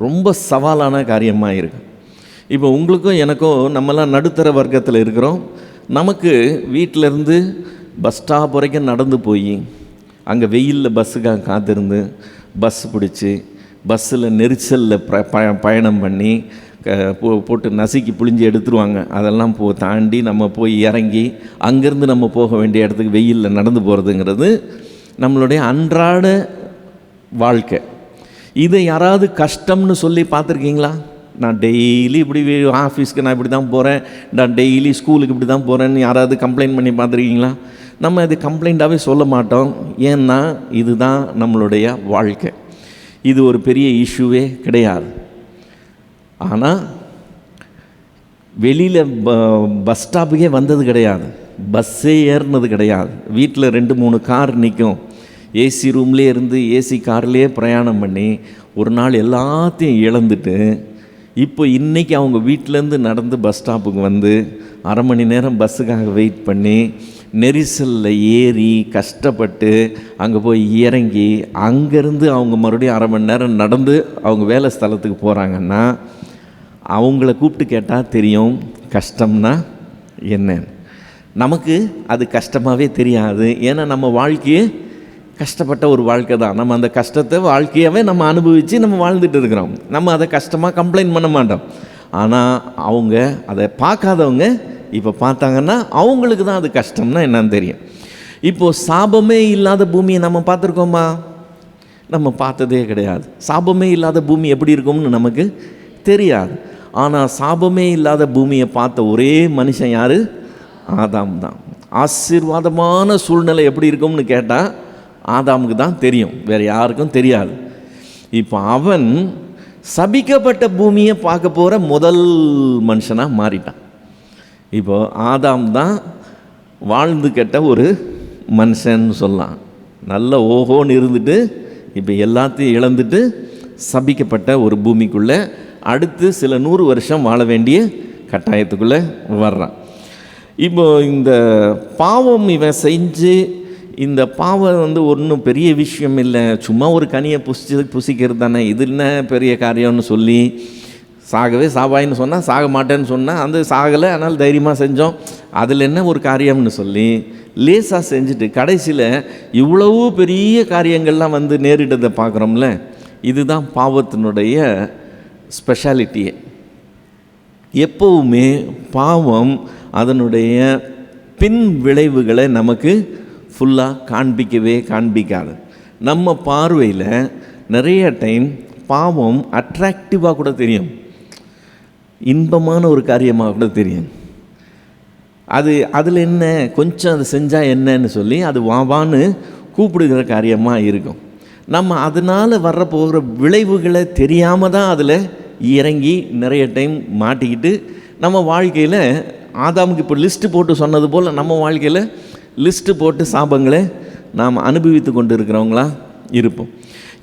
ரொம்ப சவாலான காரியமாக இருக்குது. இப்போ உங்களுக்கும் எனக்கும், நம்மலாம் நடுத்தர வர்க்கத்தில் இருக்கிறோம். நமக்கு வீட்டிலேருந்து பஸ் ஸ்டாப் வரைக்கும் நடந்து போய், அங்கே வெயிலில் பஸ்ஸுக்காக காத்திருந்து, பஸ் பிடிச்சி, பஸ்ஸில் நெரிசலில் பயணம் பண்ணி போட்டு நசுக்கி புழிஞ்சு எடுத்துருவாங்க. அதெல்லாம் தாண்டி நம்ம போய் இறங்கி அங்கேருந்து நம்ம போக வேண்டிய இடத்துக்கு வெயிலில் நடந்து போகிறதுங்கிறது நம்மளுடைய அன்றாட வாழ்க்கை. இதை யாராவது கஷ்டம்னு சொல்லி பார்த்துருக்கீங்களா? நான் டெய்லி இப்படி ஆஃபீஸ்க்கு நான் இப்படி தான் போகிறேன், நான் டெய்லி ஸ்கூலுக்கு இப்படி தான் போகிறேன்னு யாராவது கம்ப்ளைண்ட் பண்ணி பார்த்துருக்கீங்களா? நம்ம இது கம்ப்ளைண்ட்டாகவே சொல்ல மாட்டோம். ஏன்னா இதுதான் நம்மளுடைய வாழ்க்கை. இது ஒரு பெரிய இஷ்யூவே கிடையாது. ஆனால் வெளியில் பஸ் ஸ்டாப்புக்கே வந்தது கிடையாது, பஸ்ஸே ஏறினது கிடையாது. வீட்டில் 2-3 கார் நிற்கும். ஏசி ரூம்லேயே இருந்து ஏசி கார்லேயே பிரயாணம் பண்ணி ஒரு நாள் எல்லாத்தையும் இழந்துட்டு, இப்போ இன்றைக்கி அவங்க வீட்டிலேருந்து நடந்து பஸ் ஸ்டாப்புக்கு வந்து அரை மணி நேரம் பஸ்ஸுக்காக வெயிட் பண்ணி, நெரிசலில் ஏறி கஷ்டப்பட்டு அங்கே போய் இறங்கி, அங்கேருந்து அவங்க மறுபடியும் அரை மணி நேரம் நடந்து அவங்க வேலை ஸ்தலத்துக்கு போகிறாங்கன்னா, அவங்கள கூப்பிட்டு கேட்டால் தெரியும் கஷ்டம்னா என்னன்னு. நமக்கு அது கஷ்டமாகவே தெரியாது. ஏன்னா நம்ம வாழ்க்கையே கஷ்டப்பட்ட ஒரு வாழ்க்கை தான். நம்ம அந்த கஷ்டத்தை வாழ்க்கையாகவே நம்ம அனுபவித்து நம்ம வாழ்ந்துட்டு இருக்கிறோம். நம்ம அதை கஷ்டமாக கம்ப்ளைண்ட் பண்ண மாட்டோம். ஆனால் அவங்க அதை பார்க்காதவங்க இப்போ பார்த்தாங்கன்னா அவங்களுக்கு தான் அது கஷ்டம்னா என்னன்னு தெரியும். இப்போது சாபமே இல்லாத பூமியை நம்ம பார்த்துருக்கோமா? நம்ம பார்த்ததே கிடையாது. சாபமே இல்லாத பூமி எப்படி இருக்கும்னு நமக்கு தெரியாது. ஆனால் சாபமே இல்லாத பூமியை பார்த்த ஒரே மனுஷன் யார்? ஆதாம் தான். ஆசீர்வாதமான சூழ்நிலை எப்படி இருக்கும்னு கேட்டால் ஆதாமுக்கு தான் தெரியும், வேறு யாருக்கும் தெரியாது. இப்போ அவன் சபிக்கப்பட்ட பூமியை பார்க்க போகிற முதல் மனுஷனாக மாறிட்டான். இப்போ ஆதாம் தான் வாழ்ந்து கெட்ட ஒரு மனுஷன்னு சொல்லலாம். நல்ல ஓஹோன்னு இருந்துட்டு இப்போ எல்லாத்தையும் இழந்துட்டு சபிக்கப்பட்ட ஒரு பூமிக்குள்ளே அடுத்து சில 100 வருஷம் வாழ வேண்டிய கட்டாயத்துக்குள்ளே வர்றான். இப்போ இந்த பாவம் இவன் செஞ்சு, இந்த பாவம் ஒன்றும் பெரிய விஷயம் இல்லை, சும்மா ஒரு கனியை புசிக்கிறது தானே, இது என்ன பெரிய காரியம்னு சொல்லி, சாகவே சாவாயின்னு சொன்னால் சாக மாட்டேன்னு சொன்னால் அந்த சாகலை, ஆனால் தைரியமாக செஞ்சோம், அதில் என்ன ஒரு காரியம்னு சொல்லி லேசாக செஞ்சுட்டு கடைசியில் இவ்வளவு பெரிய காரியங்கள்லாம் நேரிட்டதை பார்க்குறோம்ல. இதுதான் பாவத்தினுடைய ஸ்பெஷாலிட்டியே. எப்போவுமே பாவம் அதனுடைய பின் விளைவுகளை நமக்கு ஃபுல்லாக காண்பிக்காது. நம்ம பார்வையில் நிறைய டைம் பாவம் அட்ராக்டிவாக கூட தெரியும், இன்பமான ஒரு காரியமாக கூட தெரியும். அதில் என்ன கொஞ்சம் அது செஞ்சால் என்னன்னு சொல்லி அது வாவான்னு கூப்பிடுகிற காரியமாக இருக்கும். நம்ம அதனால் போகிற விளைவுகளை தெரியாமல் தான் அதில் இறங்கி நிறைய டைம் மாட்டிக்கிட்டு நம்ம வாழ்க்கையில் ஆதாமுக்கு இப்போ லிஸ்ட்டு போட்டு சொன்னது போல் நம்ம வாழ்க்கையில் லிஸ்ட்டு போட்டு சாபங்களை நாம் அனுபவித்து கொண்டு இருக்கிறவங்களா இருப்போம்.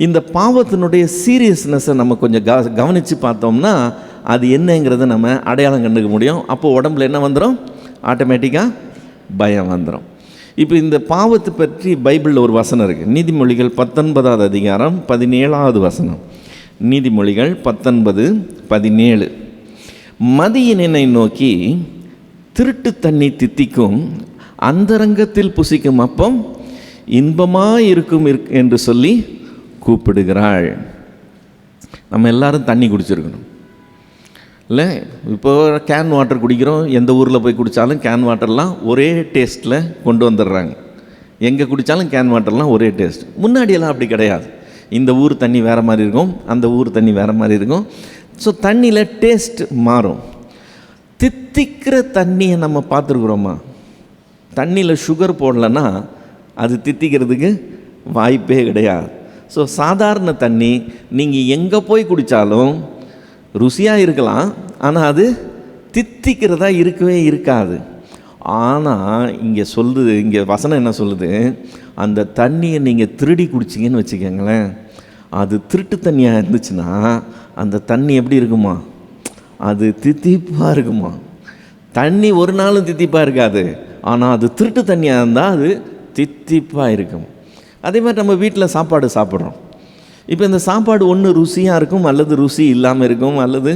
இந்த பாவத்தினுடைய சீரியஸ்னஸை நம்ம கொஞ்சம் கவனித்து பார்த்தோம்னா அது என்னங்கிறத நம்ம அடையாளம் கண்டுக்க முடியும். அப்போது உடம்புல என்ன வந்துடும்? ஆட்டோமேட்டிக்காக பயம் வந்துடும். இப்போ இந்த பாவத்தை பற்றி பைபிளில் ஒரு வசனம் இருக்குது. நீதிமொழிகள் 19வது அதிகாரம் 17வது வசனம். நீதிமொழிகள் 19:17. மதியினை நோக்கி திருட்டு தண்ணி தித்திக்கும், அந்தரங்கத்தில் புசிக்கும் அப்பம் இன்பமாக இருக்கும் என்று சொல்லி கூப்பிடுகிறாள். நம்ம எல்லாரும் தண்ணி குடிச்சிருக்கணும் இல்லை? இப்போ கேன் வாட்டர் குடிக்கிறோம். எந்த ஊரில் போய் குடித்தாலும் கேன் வாட்டர்லாம் ஒரே டேஸ்ட்டில் கொண்டு வந்துடுறாங்க. எங்கே குடித்தாலும் கேன் வாட்டர்லாம் ஒரே டேஸ்ட். முன்னாடியெல்லாம் அப்படி கிடையாது. இந்த ஊர் தண்ணி வேறு மாதிரி இருக்கும், அந்த ஊர் தண்ணி வேறு மாதிரி இருக்கும். ஸோ தண்ணியில் டேஸ்ட் மாறும். தித்திக்கிற தண்ணியை நம்ம பார்த்துருக்குறோமா? தண்ணியில் சுகர் போடலைன்னா அது தித்திக்கிறதுக்கு வாய்ப்பே கிடையாது. ஸோ சாதாரண தண்ணி நீங்கள் எங்கே போய் குடித்தாலும் ருசியாக இருக்கலாம், ஆனால் அது தித்திக்கிறதா இருக்கவே இருக்காது. ஆனால் இங்கே வசனம் என்ன சொல்லுது? அந்த தண்ணியை நீங்கள் திருடி குடிச்சிங்கன்னு வச்சுக்கோங்களேன், அது திருட்டு தண்ணியாக இருந்துச்சுன்னா அந்த தண்ணி எப்படி இருக்குமா? அது தித்திப்பாக இருக்குமா? தண்ணி ஒரு நாளும் தித்திப்பாக இருக்காது, ஆனால் அது திருட்டு தண்ணியாக இருந்தால் அது தித்திப்பாக இருக்கும். அதே மாதிரி நம்ம வீட்டில் சாப்பாடு சாப்பிட்றோம். இப்போ இந்த சாப்பாடு ஒன்று ருசியாக இருக்கும், அல்லது ருசி இல்லாமல் இருக்கும், அல்லது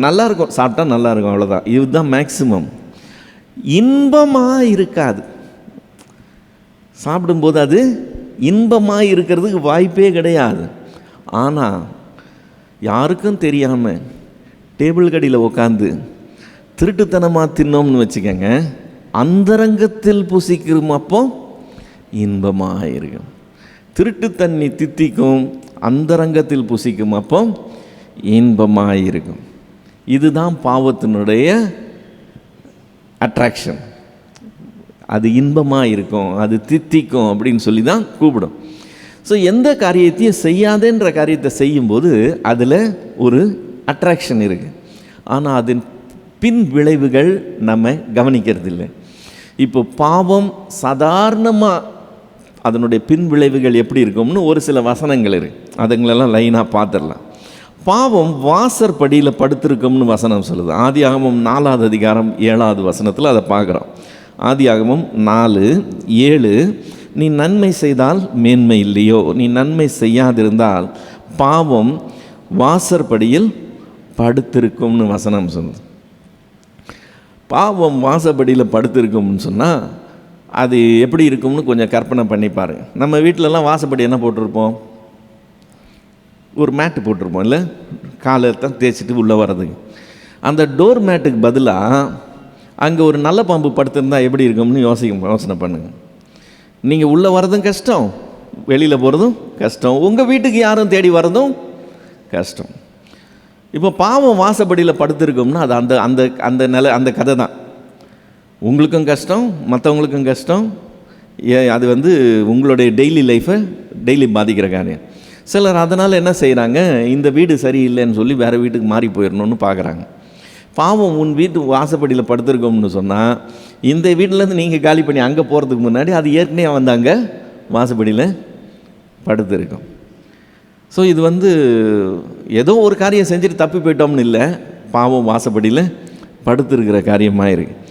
நல்லாயிருக்கும், சாப்பிட்டா நல்லாயிருக்கும், அவ்வளோதான். இதுதான் மேக்சிமம். இன்பமாக இருக்காது. சாப்பிடும்போது அது இன்பமாக இருக்கிறதுக்கு வாய்ப்பே கிடையாது. ஆனால் யாருக்கும் தெரியாமல் டேபிள் கடியில் உட்காந்து திருட்டுத்தனமாக தின்னோம்னு வச்சுக்கோங்க, அந்தரங்கத்தில் புசிக்கிறோம் அப்போ இன்பமாக இருக்கும். திருட்டு தண்ணி தித்திக்கும், அந்தரங்கத்தில் புசிக்கும் அப்போ இன்பமாக இருக்கும். இதுதான் பாவத்தினுடைய அட்ராக்ஷன். அது இன்பமாக இருக்கும், அது தித்திக்கும் அப்படின்னு சொல்லி தான் கூப்பிடும். ஸோ எந்த காரியத்தையும் செய்யாதேன்ற காரியத்தை செய்யும்போது அதில் ஒரு அட்ராக்ஷன் இருக்குது. ஆனால் அதன் பின் விளைவுகள் நம்ம கவனிக்கிறது இல்லை. இப்போ பாவம் சாதாரணமாக அதனுடைய பின் விளைவுகள் எப்படி இருக்கும்னு ஒரு சில வசனங்கள் இருக்குது. அதுங்களெல்லாம் லைனாக பார்த்துடலாம். பாவம் வாசற்படியில் படுத்திருக்கும்னு வசனம் சொல்லுது. ஆதியாகமம் 4வது அதிகாரம் 7வது வசனத்தில் அதை பார்க்குறோம். ஆதியாகமம் 4:7, நீ நன்மை செய்தால் மேன்மை இல்லையோ, நீ நன்மை செய்யாதிருந்தால் பாவம் வாசற்படியில் படுத்திருக்கும்னு வசனம் சொல்லுது. பாவம் வாசப்படியில் படுத்திருக்கும்னு சொன்னால் அது எப்படி இருக்கும்னு கொஞ்சம் கற்பனை பண்ணி பாருங்க. நம்ம வீட்டிலலாம் வாசப்படி என்ன போட்டிருப்போம்? ஒரு மேட்டு போட்டிருப்போம் இல்லை? காலை தான் தேய்ச்சிட்டு உள்ளே வர்றதுக்கு. அந்த டோர் மேட்டுக்கு பதிலாக அங்கே ஒரு நல்ல பாம்பு படுத்திருந்தால் எப்படி இருக்கும்னு யோசனை பண்ணுங்கள். நீங்கள் உள்ளே வர்றதும் கஷ்டம், வெளியில் போகிறதும் கஷ்டம், உங்கள் வீட்டுக்கு யாரும் தேடி வர்றதும் கஷ்டம். இப்போ பாவம் வாசப்படியில் படுத்திருக்கோம்னா அது அந்த அந்த அந்த நிலை, அந்த கதை தான். உங்களுக்கும் கஷ்டம், மற்றவங்களுக்கும் கஷ்டம். அது உங்களுடைய டெய்லி லைஃப்பை டெய்லி பாதிக்கிற காரியம். சிலர் அதனால் என்ன செய்கிறாங்க, இந்த வீடு சரியில்லைன்னு சொல்லி வேறு வீட்டுக்கு மாறி போயிடணும்னு பார்க்குறாங்க. பாவம் உன் வீட்டு வாசப்படியில் படுத்திருக்கோம்னு சொன்னால் இந்த வீட்டிலேருந்து நீங்கள் காலி பண்ணி அங்கே போகிறதுக்கு முன்னாடி அது ஏற்கனவே அங்கே வாசப்படியில் படுத்திருக்கும். ஸோ இது ஏதோ ஒரு காரியம் செஞ்சுட்டு தப்பி போயிட்டோம்னு இல்லை, பாவம் வாசப்படியில் படுத்திருக்கிற காரியமாக இருக்குது.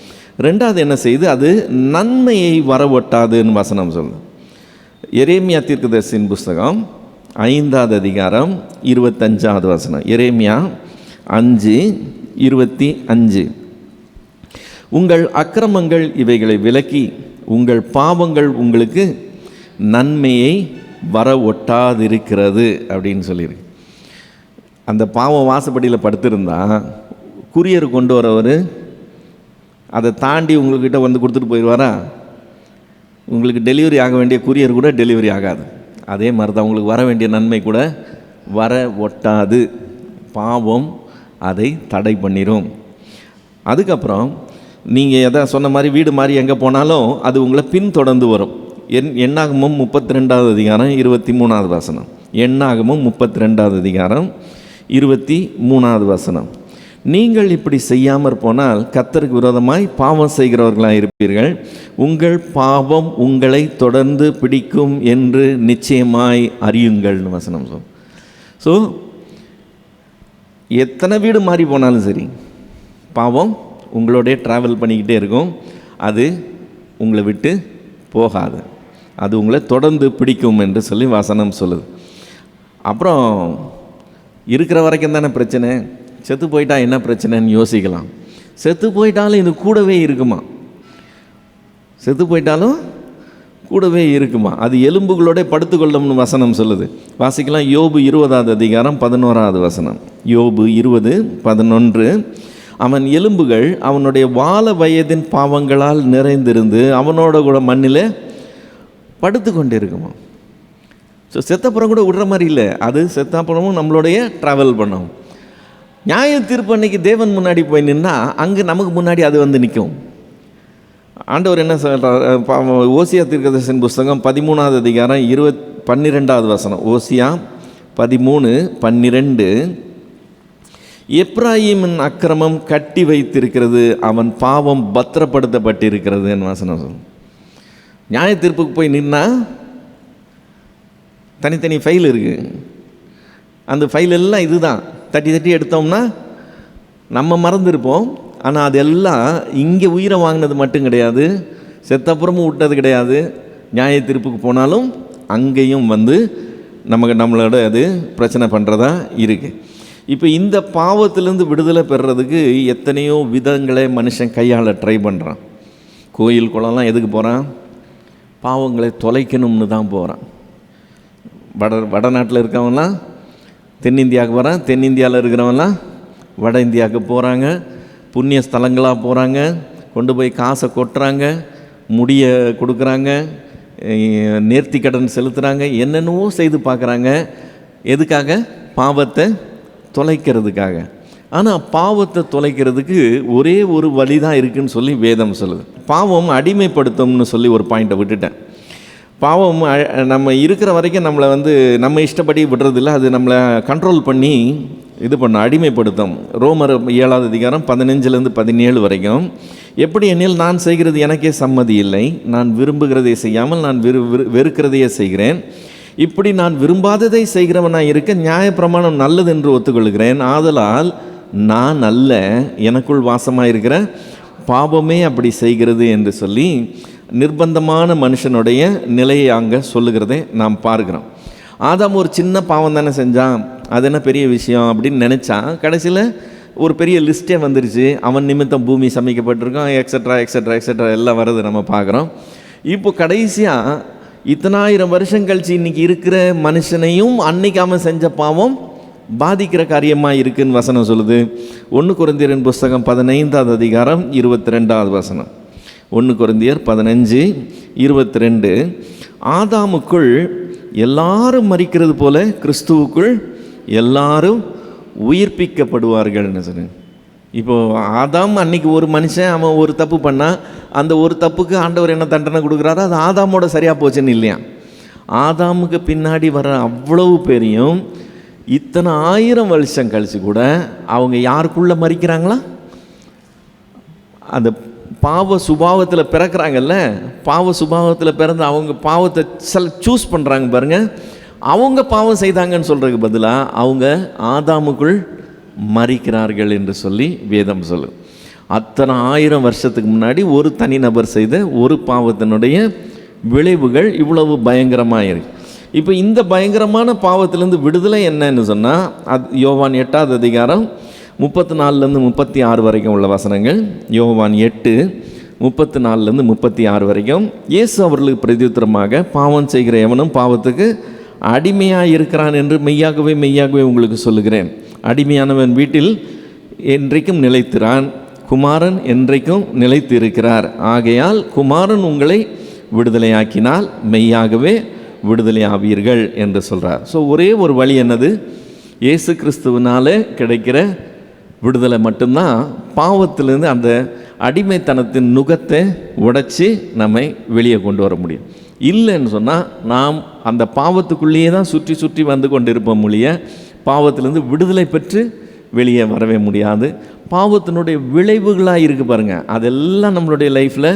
ரெண்டாவது என்ன செய்யுது, அது நன்மையை வரவொட்டாதுன்னு வசனம் சொல்லுது. எரேமியா தீர்க்கதரிசியின் புஸ்தகம் 5வது அதிகாரம் 25வது வசனம். எரேமியா 5:25, உங்கள் அக்கிரமங்கள் இவைகளை விலக்கி உங்கள் பாவங்கள் உங்களுக்கு நன்மையை வர ஒட்டாதிருக்கிறது அப்படின்னு சொல்லியிருக்கு. அந்த பாவம் வாசப்படியில் படுத்திருந்தா குரியர் கொண்டு வரவர் அதை தாண்டி உங்கள்கிட்ட கொடுத்துட்டு போயிடுவாரா? உங்களுக்கு டெலிவரி ஆக வேண்டிய குரியர் கூட டெலிவரி ஆகாது. அதே மாதிரி தான் உங்களுக்கு வர வேண்டிய நன்மை கூட வர ஒட்டாது. பாவம் அதை தடை பண்ணிடும். அதுக்கப்புறம் நீங்கள் எதை சொன்ன மாதிரி வீடு மாதிரி எங்கே போனாலும் அது உங்களை பின்தொடர்ந்து வரும். எண்ணாகமம் 32வது அதிகாரம் 23வது வசனம். எண்ணாகமம் 32வது அதிகாரம் 23வது வசனம். நீங்கள் இப்படி செய்யாமற் போனால் கர்த்தருக்கு விரோதமாய் பாவம் செய்கிறவர்களாக இருப்பீர்கள், உங்கள் பாவம் உங்களை தொடர்ந்து பிடிக்கும் என்று நிச்சயமாய் அறியுங்கள்னு வசனம் சொல். ஸோ எத்தனை வீடு மாறி போனாலும் சரி, பாவம் உங்களோடைய ட்ராவல் பண்ணிக்கிட்டே இருக்கும். அது உங்களை விட்டு போகாது, அது உங்களை தொடர்ந்து பிடிக்கும் என்று சொல்லி வசனம் சொல்லுது. அப்புறம் இருக்கிற வரைக்கும் தானே பிரச்சனை, செத்து போயிட்டா என்ன பிரச்சனைன்னு யோசிக்கலாம். செத்து போயிட்டாலும் இது கூடவே இருக்குமா? செத்து போயிட்டாலும் கூடவே இருக்குமா? அது எலும்புகளோட படுத்துக்கொள்ளும்னு வசனம் சொல்லுது. வாசிக்கலாம். யோபு 20வது அதிகாரம் 11வது வசனம். யோபு 20:11. அவன் எலும்புகள் அவனுடைய வால வயதின் பாவங்களால் நிறைந்திருந்து அவனோட கூட மண்ணில் படுத்து கொண்டு இருக்குமா? ஸோ செத்தப்புறம் கூட விடுற மாதிரி இல்லை, அது செத்தப்புறமும் நம்மளுடைய ட்ராவல் பண்ணோம். நியாய தீர்ப்பு அன்னைக்கு தேவன் முன்னாடி போய் நின்னா அங்கே நமக்கு முன்னாடி அது வந்து நிற்கும். ஆண்டவர் என்ன சொல்கிறார்? ஓசியா தீர்க்கதரிசன புஸ்தகம் 13வது அதிகாரம் 12வது வசனம். ஓசியா 13:12. எப்ராயிமின் அக்கிரமம் கட்டி வைத்திருக்கிறது, அவன் பாவம் பத்திரப்படுத்தப்பட்டிருக்கிறது என் வசனம் சொல்லும். நியாய தீர்ப்புக்கு போய் நின்னா தனித்தனி ஃபைல் இருக்குது. அந்த ஃபைல் எல்லாம் இதுதான். தட்டி தட்டி எடுத்தோம்னா நம்ம மறந்துருப்போம். ஆனால் அதெல்லாம் இங்கே உயிரை வாங்கினது மட்டும் கிடையாது, செத்தப்புறமும் விட்டது கிடையாது. நியாய தீர்ப்புக்கு போனாலும் அங்கேயும் வந்து நம்மளோட அது பிரச்சனை பண்ணுறதா இருக்குது. இப்போ இந்த பாவத்திலேருந்து விடுதலை பெறுறதுக்கு எத்தனையோ விதங்களை மனுஷன் கையாள ட்ரை பண்ணுறான். கோயில் குளம்லாம் எதுக்கு போகிறான்? பாவங்களை தொலைக்கணும்னு தான் போகிறான். வடநாட்டில் இருக்கவங்களாம் தென்னிந்தியாவுக்கு போகிறான், தென்னிந்தியாவில் இருக்கிறவங்களாம் வட இந்தியாவுக்கு போகிறாங்க, புண்ணிய ஸ்தலங்களாக போகிறாங்க, கொண்டு போய் காசை கொட்டுறாங்க, முடிய கொடுக்குறாங்க, நேர்த்தி கடன் செலுத்துகிறாங்க, என்னென்னவோ செய்து பார்க்குறாங்க. எதுக்காக? பாவத்தை தொலைக்கிறதுக்காக. ஆனால் பாவத்தை தொலைக்கிறதுக்கு ஒரே ஒரு வழி தான் இருக்குதுன்னு சொல்லி வேதம் சொல்லுது. பாவம் அடிமைப்படுத்தும்னு சொல்லி ஒரு பாயிண்ட்டை விட்டுட்டேன். பாவம் நம்ம இருக்கிற வரைக்கும் நம்மளை வந்து நம்ம இஷ்டப்படி விடுறதில்ல, அது நம்மளை கண்ட்ரோல் பண்ணி இது பண்ண அடிமைப்படுத்தும். ரோமர் 7வது அதிகாரம் 15-17 வரைக்கும். எப்படி எனில் நான் செய்கிறது எனக்கே சம்மதி இல்லை, நான் விரும்புகிறதை செய்யாமல் நான் வெறுக்கிறதையே செய்கிறேன். இப்படி நான் விரும்பாததை செய்கிறவனாக இருக்க நியாயப்பிரமாணம் நல்லது என்று ஒத்துக்கொள்கிறேன். ஆதலால் நான் அல்ல, எனக்குள் வாசமாக இருக்கிற பாவமே அப்படி செய்கிறது என்று சொல்லி நிர்பந்தமான மனுஷனுடைய நிலையை அங்கே சொல்லுகிறதை நாம் பார்க்கிறோம். ஆதாம் ஒரு சின்ன பாவம் தானே செஞ்சான், அது என்ன பெரிய விஷயம் அப்படின்னு நினச்சான். கடைசியில் ஒரு பெரிய லிஸ்ட்டே வந்துருச்சு. அவன் நிமித்தம் பூமி சமைக்கப்பட்டிருக்கான், எக்ஸட்ரா எக்ஸட்ரா எக்ஸட்ரா எல்லாம் வருது நம்ம பார்க்குறோம். இப்போ கடைசியாக இத்தனாயிரம் வருஷம் கழிச்சு இன்றைக்கி இருக்கிற மனுஷனையும் அன்னைக்கு அவன் செஞ்ச பாவம் பாதிக்கிற காரியமாக இருக்குதுன்னு வசனம் சொல்லுது. 1 கொரிந்தியரின் புஸ்தகம் 15வது அதிகாரம் 22வது வசனம். 1 கொரிந்தியர் 15:22. ஆதாமுக்குள் எல்லாரும் மரிக்கிறது போல கிறிஸ்துவுக்குள் எல்லாரும் உயிர்ப்பிக்கப்படுவார்கள்னு சொன்னேன். இப்போது ஆதாம் அன்னைக்கு ஒரு மனுஷன் அவன் ஒரு தப்பு பண்ணால் அந்த ஒரு தப்புக்கு ஆண்டவர் என்ன தண்டனை கொடுக்குறாரோ அது ஆதாமோட சரியாக போச்சுன்னு இல்லையா? ஆதாமுக்கு பின்னாடி வர அவ்வளவு பேரையும் இத்தனை 1000 வருஷம் கழிச்சு கூட அவங்க யாருக்குள்ளே மறிக்கிறாங்களா? அந்த பாவ சுபாவத்தில் பிறக்கிறாங்கல்ல, பாவ சுபாவத்தில் பிறந்து அவங்க பாவத்தை சூஸ் பண்ணுறாங்க பாருங்கள். அவங்க பாவம் செய்தாங்கன்னு சொல்கிறதுக்கு பதிலாக அவங்க ஆதாமுக்குள் மறிக்கிறார்கள் என்று சொல்லி வேதம் சொல்லு. அத்தனை 1000 வருஷத்துக்கு முன்னாடி ஒரு தனிநபர் செய்த ஒரு பாவத்தினுடைய விளைவுகள் இவ்வளவு பயங்கரமாக இருக்கு. இப்போ இந்த பயங்கரமான பாவத்திலேருந்து விடுதலை என்னன்னு சொன்னால், அது யோவான் 8வது அதிகாரம் 34-36 வரைக்கும் உள்ள வசனங்கள். யோவான் 8:34-36 வரைக்கும். இயேசு அவர்களுக்கு பிரதியுத்தரமாக, பாவம் செய்கிற எவனும் பாவத்துக்கு அடிமையாக இருக்கிறான் என்று மெய்யாகவே மெய்யாகவே உங்களுக்கு சொல்லுகிறேன். அடிமையானவன் வீட்டில் என்றைக்கும் நிலைத்திறான், குமாரன் என்றைக்கும் நிலைத்து இருக்கிறார். ஆகையால் குமாரன் உங்களை விடுதலையாக்கினால் மெய்யாகவே விடுதலையாவீர்கள் என்று சொல்கிறார். ஸோ ஒரே ஒரு வழி என்னது? இயேசு கிறிஸ்துவினாலே கிடைக்கிற விடுதலை மட்டும்தான் பாவத்திலேருந்து அந்த அடிமைத்தனத்தின் நுகத்தை உடைச்சி நம்மை வெளியே கொண்டு வர முடியும். இல்லைன்னு சொன்னால் நாம் அந்த பாவத்துக்குள்ளேயே தான் சுற்றி சுற்றி வந்து கொண்டு இருப்போம் மொழிய பாவத்திலேருந்து விடுதலை பெற்று வெளியே வரவே முடியாது. பாவத்தினுடைய விளைவுகளாக இருக்குது பாருங்கள், அதெல்லாம் நம்மளுடைய லைஃப்பில்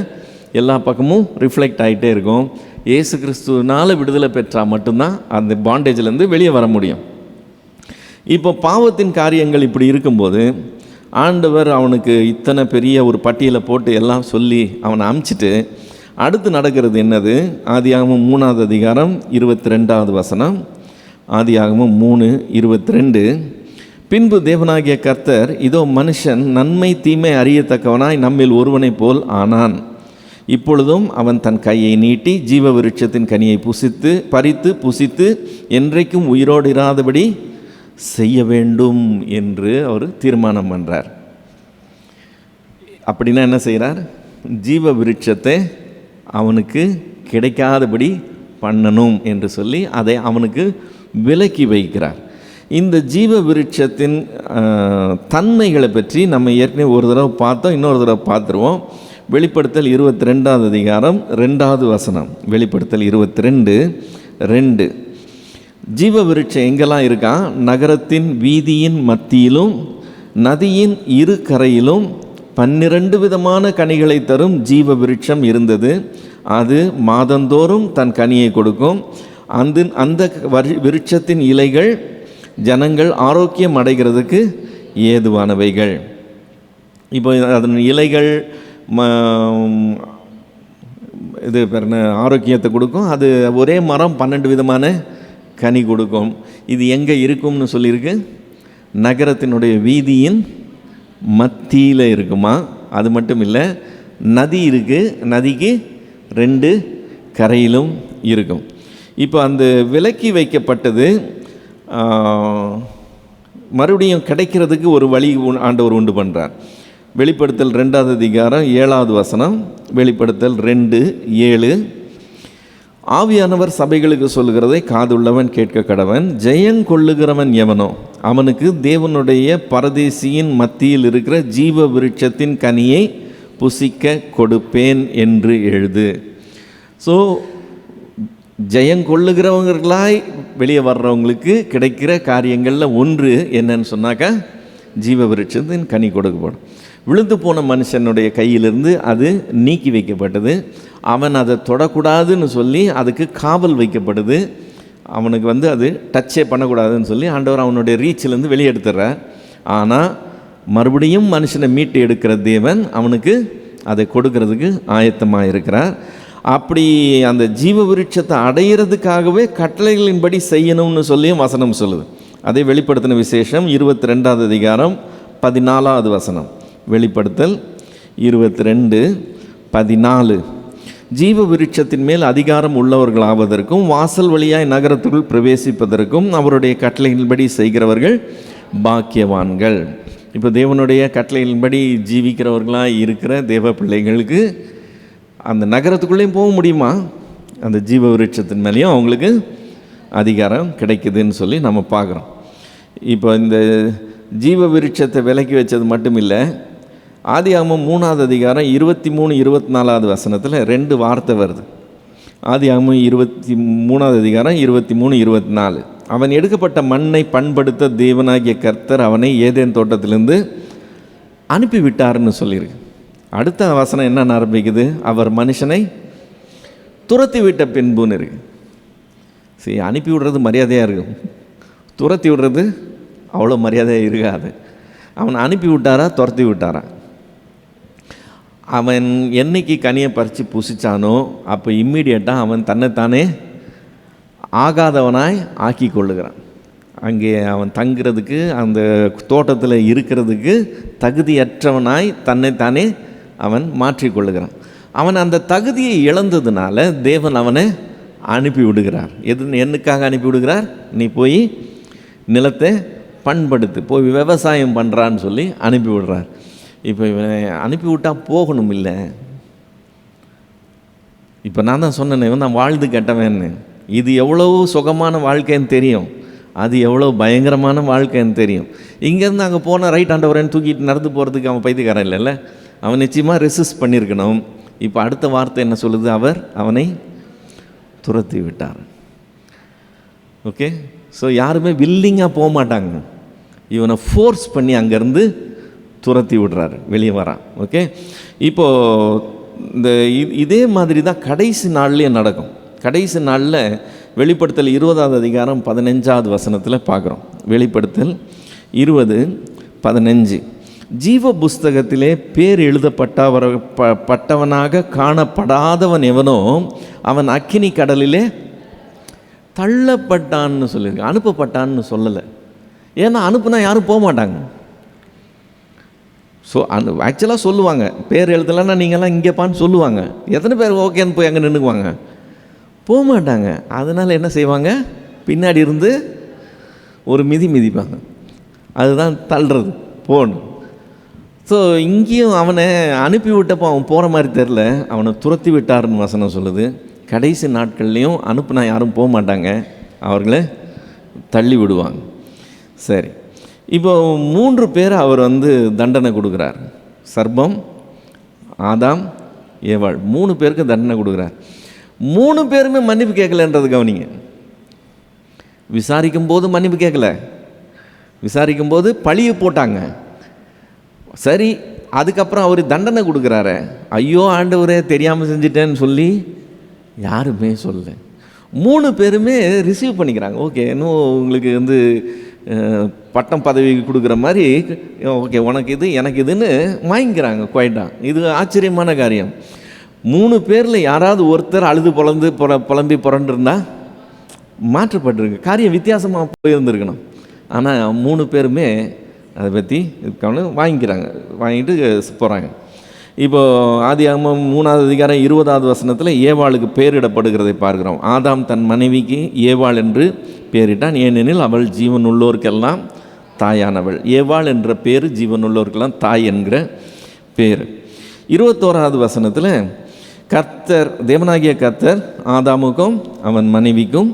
எல்லா பக்கமும் ரிஃப்ளெக்ட் ஆகிட்டே இருக்கும். இயேசு கிறிஸ்துவினால் விடுதலை பெற்றால் மட்டும்தான் அந்த பாண்டேஜிலேருந்து வெளியே வர முடியும். இப்போ பாவத்தின் காரியங்கள் இப்படி இருக்கும்போது ஆண்டவர் அவனுக்கு இத்தனை பெரிய ஒரு பட்டியலை போட்டு எல்லாம் சொல்லி அவனை அமுச்சிட்டு அடுத்து நடக்கிறது என்னது? ஆதியாகமம் 3வது அதிகாரம் 22வது வசனம். ஆதியாகமம் 3:22. பின்பு தேவனாகிய கர்த்தர், இதோ மனுஷன் நன்மை தீமை அறியத்தக்கவனாய் நம்மில் ஒருவனைப் போல் ஆனான். இப்பொழுதும் அவன் தன் கையை நீட்டி ஜீவ விருட்சத்தின் கனியை பறித்து புசித்து என்றைக்கும் உயிரோடு இராதபடி செய்ய வேண்டும் என்று அவர் தீர்மானம் பண்ணுறார். அப்படின்னா என்ன செய்கிறார்? ஜீவ விருட்சத்தை அவனுக்கு கிடைக்காதபடி பண்ணணும் என்று சொல்லி அதை அவனுக்கு விலக்கி வைக்கிறார். இந்த ஜீவ விருட்சத்தின் தன்மைகளை பற்றி நம்ம ஏற்கனவே ஒரு தடவை பார்த்தோம், இன்னொரு தடவை பார்த்துருவோம். வெளிப்படுத்தல் 22வது அதிகாரம் 2வது வசனம். வெளிப்படுத்தல் 22:2. ஜீவ விருட்சம் எங்கெல்லாம் இருக்கான்? நகரத்தின் வீதியின் மத்தியிலும் நதியின் இரு கரையிலும் 12 விதமான கனிகளை தரும் ஜீவ விருட்சம் இருந்தது. அது மாதந்தோறும் தன் கனியை கொடுக்கும். அந்த விருட்சத்தின் இலைகள் ஜனங்கள் ஆரோக்கியம் அடைகிறதுக்கு ஏதுவானவைகள். இப்போ அதன் இலைகள் இது ஆரோக்கியத்தை கொடுக்கும். அது ஒரே மரம் 12 விதமான கனி கொடுக்கும். இது எங்கே இருக்கும்னு சொல்லியிருக்கு? நகரத்தினுடைய வீதியின் மத்தியில் இருக்குமா? அது மட்டும் இல்லை, நதி இருக்குது, நதிக்கு 2 கரையிலும் இருக்கும். இப்போ அந்த விலக்கி வைக்கப்பட்டது மறுபடியும் கிடைக்கிறதுக்கு ஒரு வழி ஆண்டவர் உண்டு பண்ணுறார். வெளிப்படுத்தல் 2வது அதிகாரம் 7வது வசனம். வெளிப்படுத்தல் 2:7. ஆவியானவர் சபைகளுக்கு சொல்லுகிறதை காதுள்ளவன் கேட்க கடவன். ஜெயங்கொள்ளுகிறவன் எவனோ அவனுக்கு தேவனுடைய பரதேசியின் மத்தியில் இருக்கிற ஜீவ விருட்சத்தின் கனியை புசிக்க கொடுப்பேன் என்று எழுது. ஸோ ஜெயங்கொள்ளுகிறவங்களாய் வெளியே வர்றவங்களுக்கு கிடைக்கிற காரியங்களில் ஒன்று என்னன்னு சொன்னாக்கா ஜீவ விருட்சத்தின் கனி கொடுக்கப்படும். விழுந்து போன மனுஷனுடைய கையிலிருந்து அது நீக்கி வைக்கப்பட்டது. அவன் அதை தொடக்கூடாதுன்னு சொல்லி அதுக்கு காவல் வைக்கப்படுது. அவனுக்கு அது டச்சே பண்ணக்கூடாதுன்னு சொல்லி ஆண்டவர் அவனுடைய ரீச்சிலேருந்து வெளியே எடுத்துடுறார். ஆனால் மறுபடியும் மனுஷனை மீட்டு எடுக்கிற தேவன் அவனுக்கு அதை கொடுக்கறதுக்கு ஆயத்தமாக இருக்கிறார். அப்படி அந்த ஜீவ விருட்சத்தை அடையிறதுக்காகவே கட்டளைகளின்படி செய்யணும்னு சொல்லியும் வசனம் சொல்லுது. அதை வெளிப்படுத்தின விசேஷம் 22வது அதிகாரம் 14வது வசனம். வெளிப்படுத்தல் 22:14. ஜீவ விருட்சத்தின் மேல் அதிகாரம் உள்ளவர்களாவதற்கும் வாசல் வழியாய் நகரத்துக்குள் பிரவேசிப்பதற்கும் அவருடைய கட்டளையின்படி செய்கிறவர்கள் பாக்கியவான்கள். இப்போ தேவனுடைய கட்டளையின்படி ஜீவிக்கிறவர்களாக இருக்கிற தேவ பிள்ளைகளுக்கு அந்த நகரத்துக்குள்ளேயும் போக முடியுமா? அந்த ஜீவ விருட்சத்தின் மேலேயும் அவங்களுக்கு அதிகாரம் கிடைக்குதுன்னு சொல்லி நம்ம பார்க்குறோம். இப்போ இந்த ஜீவ விருட்சத்தை விலக்கி வச்சது மட்டும் இல்லை, ஆதியாகமம் 3வது அதிகாரம் 23-24வது வசனத்தில் 2 வார்த்தை வருது. ஆதியாகமம் 23வது அதிகாரம் 23-24. அவன் எடுக்கப்பட்ட மண்ணை பண்படுத்த தேவனாகிய கர்த்தர் அவனை ஏதேன் தோட்டத்திலிருந்து அனுப்பிவிட்டார்னு சொல்லியிருக்கு. அடுத்த வசனம் என்ன ஆரம்பிக்குது? அவர் மனுஷனை துரத்தி விட்ட பின்புன்னு இருக்கு. சரி, அனுப்பி விடுறது மரியாதையாக இருக்கும், துரத்தி விடுறது அவ்வளோ மரியாதையாக இருக்காது. அவனை அனுப்பி விட்டாரா துரத்தி விட்டாரா? அவன் என்னைக்கு கனியை பறித்து புசிச்சானோ அப்போ இம்மீடியட்டாக அவன் தன்னைத்தானே ஆகாதவனாய் ஆக்கி கொள்ளுகிறான். அங்கே அவன் தங்குறதுக்கு அந்த தோட்டத்தில் இருக்கிறதுக்கு தகுதியற்றவனாய் தன்னைத்தானே அவன் மாற்றிக்கொள்ளுகிறான். அவன் அந்த தகுதியை இழந்ததுனால தேவன் அவனை அனுப்பி விடுகிறார். என்னுக்காக அனுப்பி விடுகிறார்? நீ போய் நிலத்தை பண்படுத்து, போய் விவசாயம் பண்ணுறான்னு சொல்லி அனுப்பி விடுறார். இப்போ இவனை அனுப்பி விட்டால் போகணும் இல்லை? இப்போ நான் தான் சொன்னேன், இவன் நான் வாழ்ந்து கெட்டவேன்னு. இது எவ்வளவு சுகமான வாழ்க்கைன்னு தெரியும். அது எவ்வளோ பயங்கரமான வாழ்க்கைன்னு தெரியும். இங்கேருந்து அங்கே போனால் ரைட் ஆண்டவரேன்னு தூக்கிட்டு நடந்து போகிறதுக்கு அவன் பைத்தியக்காரன் இல்லைல்ல. அவன் நிச்சயமாக ரெசிஸ்ட் பண்ணியிருக்கணும். இப்போ அடுத்த வார்த்தை என்ன சொல்லுது? அவர் அவனை துரத்தி விட்டார். ஓகே, ஸோ யாருமே வில்லிங்காக போக மாட்டாங்க. இவனை ஃபோர்ஸ் பண்ணி அங்கேருந்து துரத்தி விடுறாரு, வெளியே வரான். ஓகே, இப்போது இந்த இதே மாதிரி தான் கடைசி நாள்லேயே நடக்கும். கடைசி நாளில் வெளிப்படுத்தல் 20வது அதிகாரம் 15வது வசனத்தில் பார்க்குறோம். வெளிப்படுத்தல் 20:15, ஜீவ புஸ்தகத்திலே பேர் எழுதப்பட்டவனாக காணப்படாதவன் எவனோ அவன் அக்கினி கடலிலே தள்ளப்பட்டான்னு சொல்லியிருக்கு, அனுப்பப்பட்டான்னு சொல்லலை. ஏன்னா அனுப்புனா யாரும் போக மாட்டாங்க. ஸோ ஆக்சுவலாக சொல்லுவாங்க, பேர் எழுதலைன்னா நீங்கள்லாம் இங்கேப்பான்னு சொல்லுவாங்க. எத்தனை பேர் ஓகேன்னு போய் அங்கே நின்றுக்குவாங்க? போக மாட்டாங்க. அதனால் என்ன செய்வாங்க? பின்னாடி இருந்து ஒரு மிதிப்பாங்க. அதுதான் தள்ளுறது, போகணும். ஸோ இங்கேயும் அவனை அனுப்பி விட்டப்போ அவன் போகிற மாதிரி தெரில, அவனை துரத்தி விட்டாருன்னு வசனம் சொல்லுது. கடைசி நாட்கள்லேயும் அனுப்புனா யாரும் போக மாட்டாங்க, அவர்களை தள்ளி விடுவாங்க. சரி, இப்போ 3 பேர் அவர் தண்டனை கொடுக்குறார். சர்ப்பம், ஆதாம், ஏவாள், 3 பேருக்கு தண்டனை கொடுக்குறார். 3 பேருமே மன்னிப்பு கேட்கலன்றது கவனிங்க. விசாரிக்கும் போது மன்னிப்பு கேட்கல, விசாரிக்கும் போது பழியை போட்டாங்க. சரி, அதுக்கப்புறம் அவர் தண்டனை கொடுக்குறாரு. ஐயோ ஆண்டவரே தெரியாமல் செஞ்சிட்டேன்னு சொல்லி யாருமே சொல்லலை. 3 பேருமே ரிசீவ் பண்ணிக்கிறாங்க. ஓகே, இன்னும் உங்களுக்கு பட்டம் பதவி கொடுக்குற மாதிரி, ஓகே உனக்கு இது எனக்கு இதுன்னு வாங்கிக்கிறாங்க குவைட்டாக. இது ஆச்சரியமான காரியம். 3 பேரில் யாராவது ஒருத்தர் அழுது புலம்பி புரண்டிருந்தா மாற்றப்பட்டிருக்கு, காரியம் வித்தியாசமாக போயிருந்துருக்கணும். ஆனால் 3 பேருமே அதை பற்றி வாங்கிக்கிறாங்க, வாங்கிட்டு போகிறாங்க. இப்போது ஆதியாகமம் 3வது அதிகாரம் 20வது வசனத்தில் ஏவாளுக்கு பேரிடப்படுகிறதை பார்க்கிறோம். ஆதாம் தன் மனைவிக்கு ஏவாள் என்று பேரிட்டான், ஏனெனில் அவள் ஜீவனுள்ளோருக்கெல்லாம் தாயானவள். ஏவாள் என்ற பேர் ஜீவனுள்ளோருக்கெல்லாம் தாய் என்கிற பேர். 21வது வசனத்தில் கர்த்தர், தேவனாகிய கர்த்தர் ஆதாமுக்கும் அவன் மனைவிக்கும்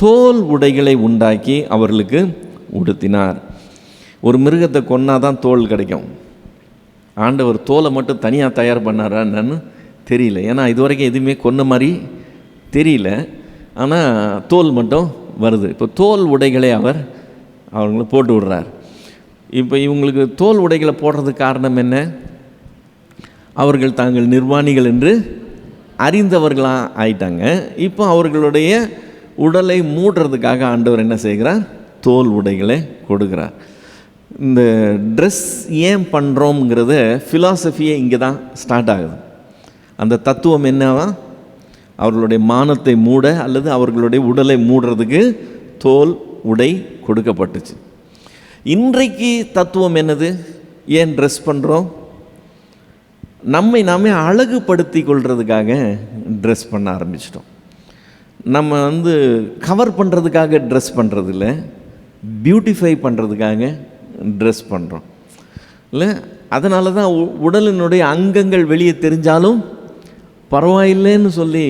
தோல் உடைகளை உண்டாக்கி அவர்களுக்கு உடுத்தினார். ஒரு மிருகத்தை கொன்னாதான் தோல் கிடைக்கும். ஆண்டவர் தோலை மட்டும் தனியாக தயார் பண்ணாரா என்னன்னு தெரியல. ஏன்னா இதுவரைக்கும் எதுவுமே கொன்ன மாதிரி தெரியல, ஆனால் தோல் மட்டும் வருது. இப்போ தோல் உடைகளை அவர் அவங்கள போட்டு விடுறார். இப்போ இவங்களுக்கு தோல் உடைகளை போடுறதுக்கு காரணம் என்ன? அவர்கள் தாங்கள் நிர்வாணிகள் என்று அறிந்தவர்களாக ஆயிட்டாங்க. இப்போ அவர்களுடைய உடலை மூடுறதுக்காக ஆண்டவர் என்ன செய்கிறார்? தோல் உடைகளை கொடுக்குறார். இந்த ட்ரெஸ் ஏன் பண்ணுறோங்கிறத ஃபிலாசபியே இங்கே தான் ஸ்டார்ட் ஆகுது. அந்த தத்துவம் என்னவா? அவர்களுடைய மானத்தை மூட அல்லது அவர்களுடைய உடலை மூடுறதுக்கு தோல் உடை கொடுக்கப்பட்டுச்சு. இன்றைக்கு தத்துவம் என்னது? ஏன் ட்ரெஸ் பண்ணுறோம்? நம்மை நாமே அழகுபடுத்தி கொள்றதுக்காக ட்ரெஸ் பண்ண ஆரம்பிச்சிட்டோம். நம்ம கவர் பண்ணுறதுக்காக ட்ரெஸ் பண்ணுறதில்ல, பியூட்டிஃபை பண்ணுறதுக்காக ட்ரெஸ் பண்ணுறோம் இல்லை? அதனால தான் உடலினுடைய அங்கங்கள் வெளியே தெரிஞ்சாலும் பரவாயில்லைன்னு சொல்லி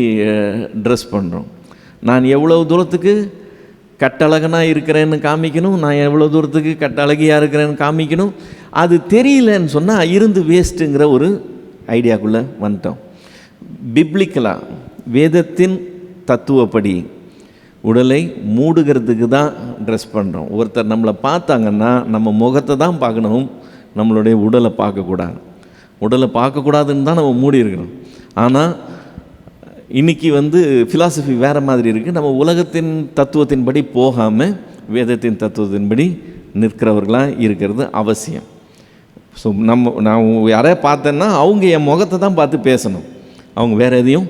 ட்ரெஸ் பண்ணுறோம். நான் எவ்வளோ தூரத்துக்கு கட்டழகனாக இருக்கிறேன்னு காமிக்கணும், நான் எவ்வளோ தூரத்துக்கு கட்டழகியாக இருக்கிறேன்னு காமிக்கணும். அது தெரியலன்னு சொன்னால் இருந்து வேஸ்ட்டுங்கிற ஒரு ஐடியாக்குள்ளே வந்துட்டோம். பிப்ளிக்கலாக வேதத்தின் தத்துவப்படி உடலை மூடுகிறதுக்கு தான் ட்ரெஸ் பண்ணுறோம். ஒருத்தர் நம்மளை பார்த்தாங்கன்னா நம்ம முகத்தை தான் பார்க்கணும், நம்மளுடைய உடலை பார்க்கக்கூடாது. உடலை பார்க்கக்கூடாதுன்னு தான் நம்ம மூடி இருக்கணும். ஆனால் இன்றைக்கி ஃபிலாசபி வேறு மாதிரி இருக்குது. நம்ம உலகத்தின் தத்துவத்தின்படி போகாமல் வேதத்தின் தத்துவத்தின்படி நிற்கிறவர்களாக இருக்கிறது அவசியம். ஸோ நான் யாரையா பார்த்தேன்னா அவங்க என் முகத்தை தான் பார்த்து பேசணும், அவங்க வேறு எதையும்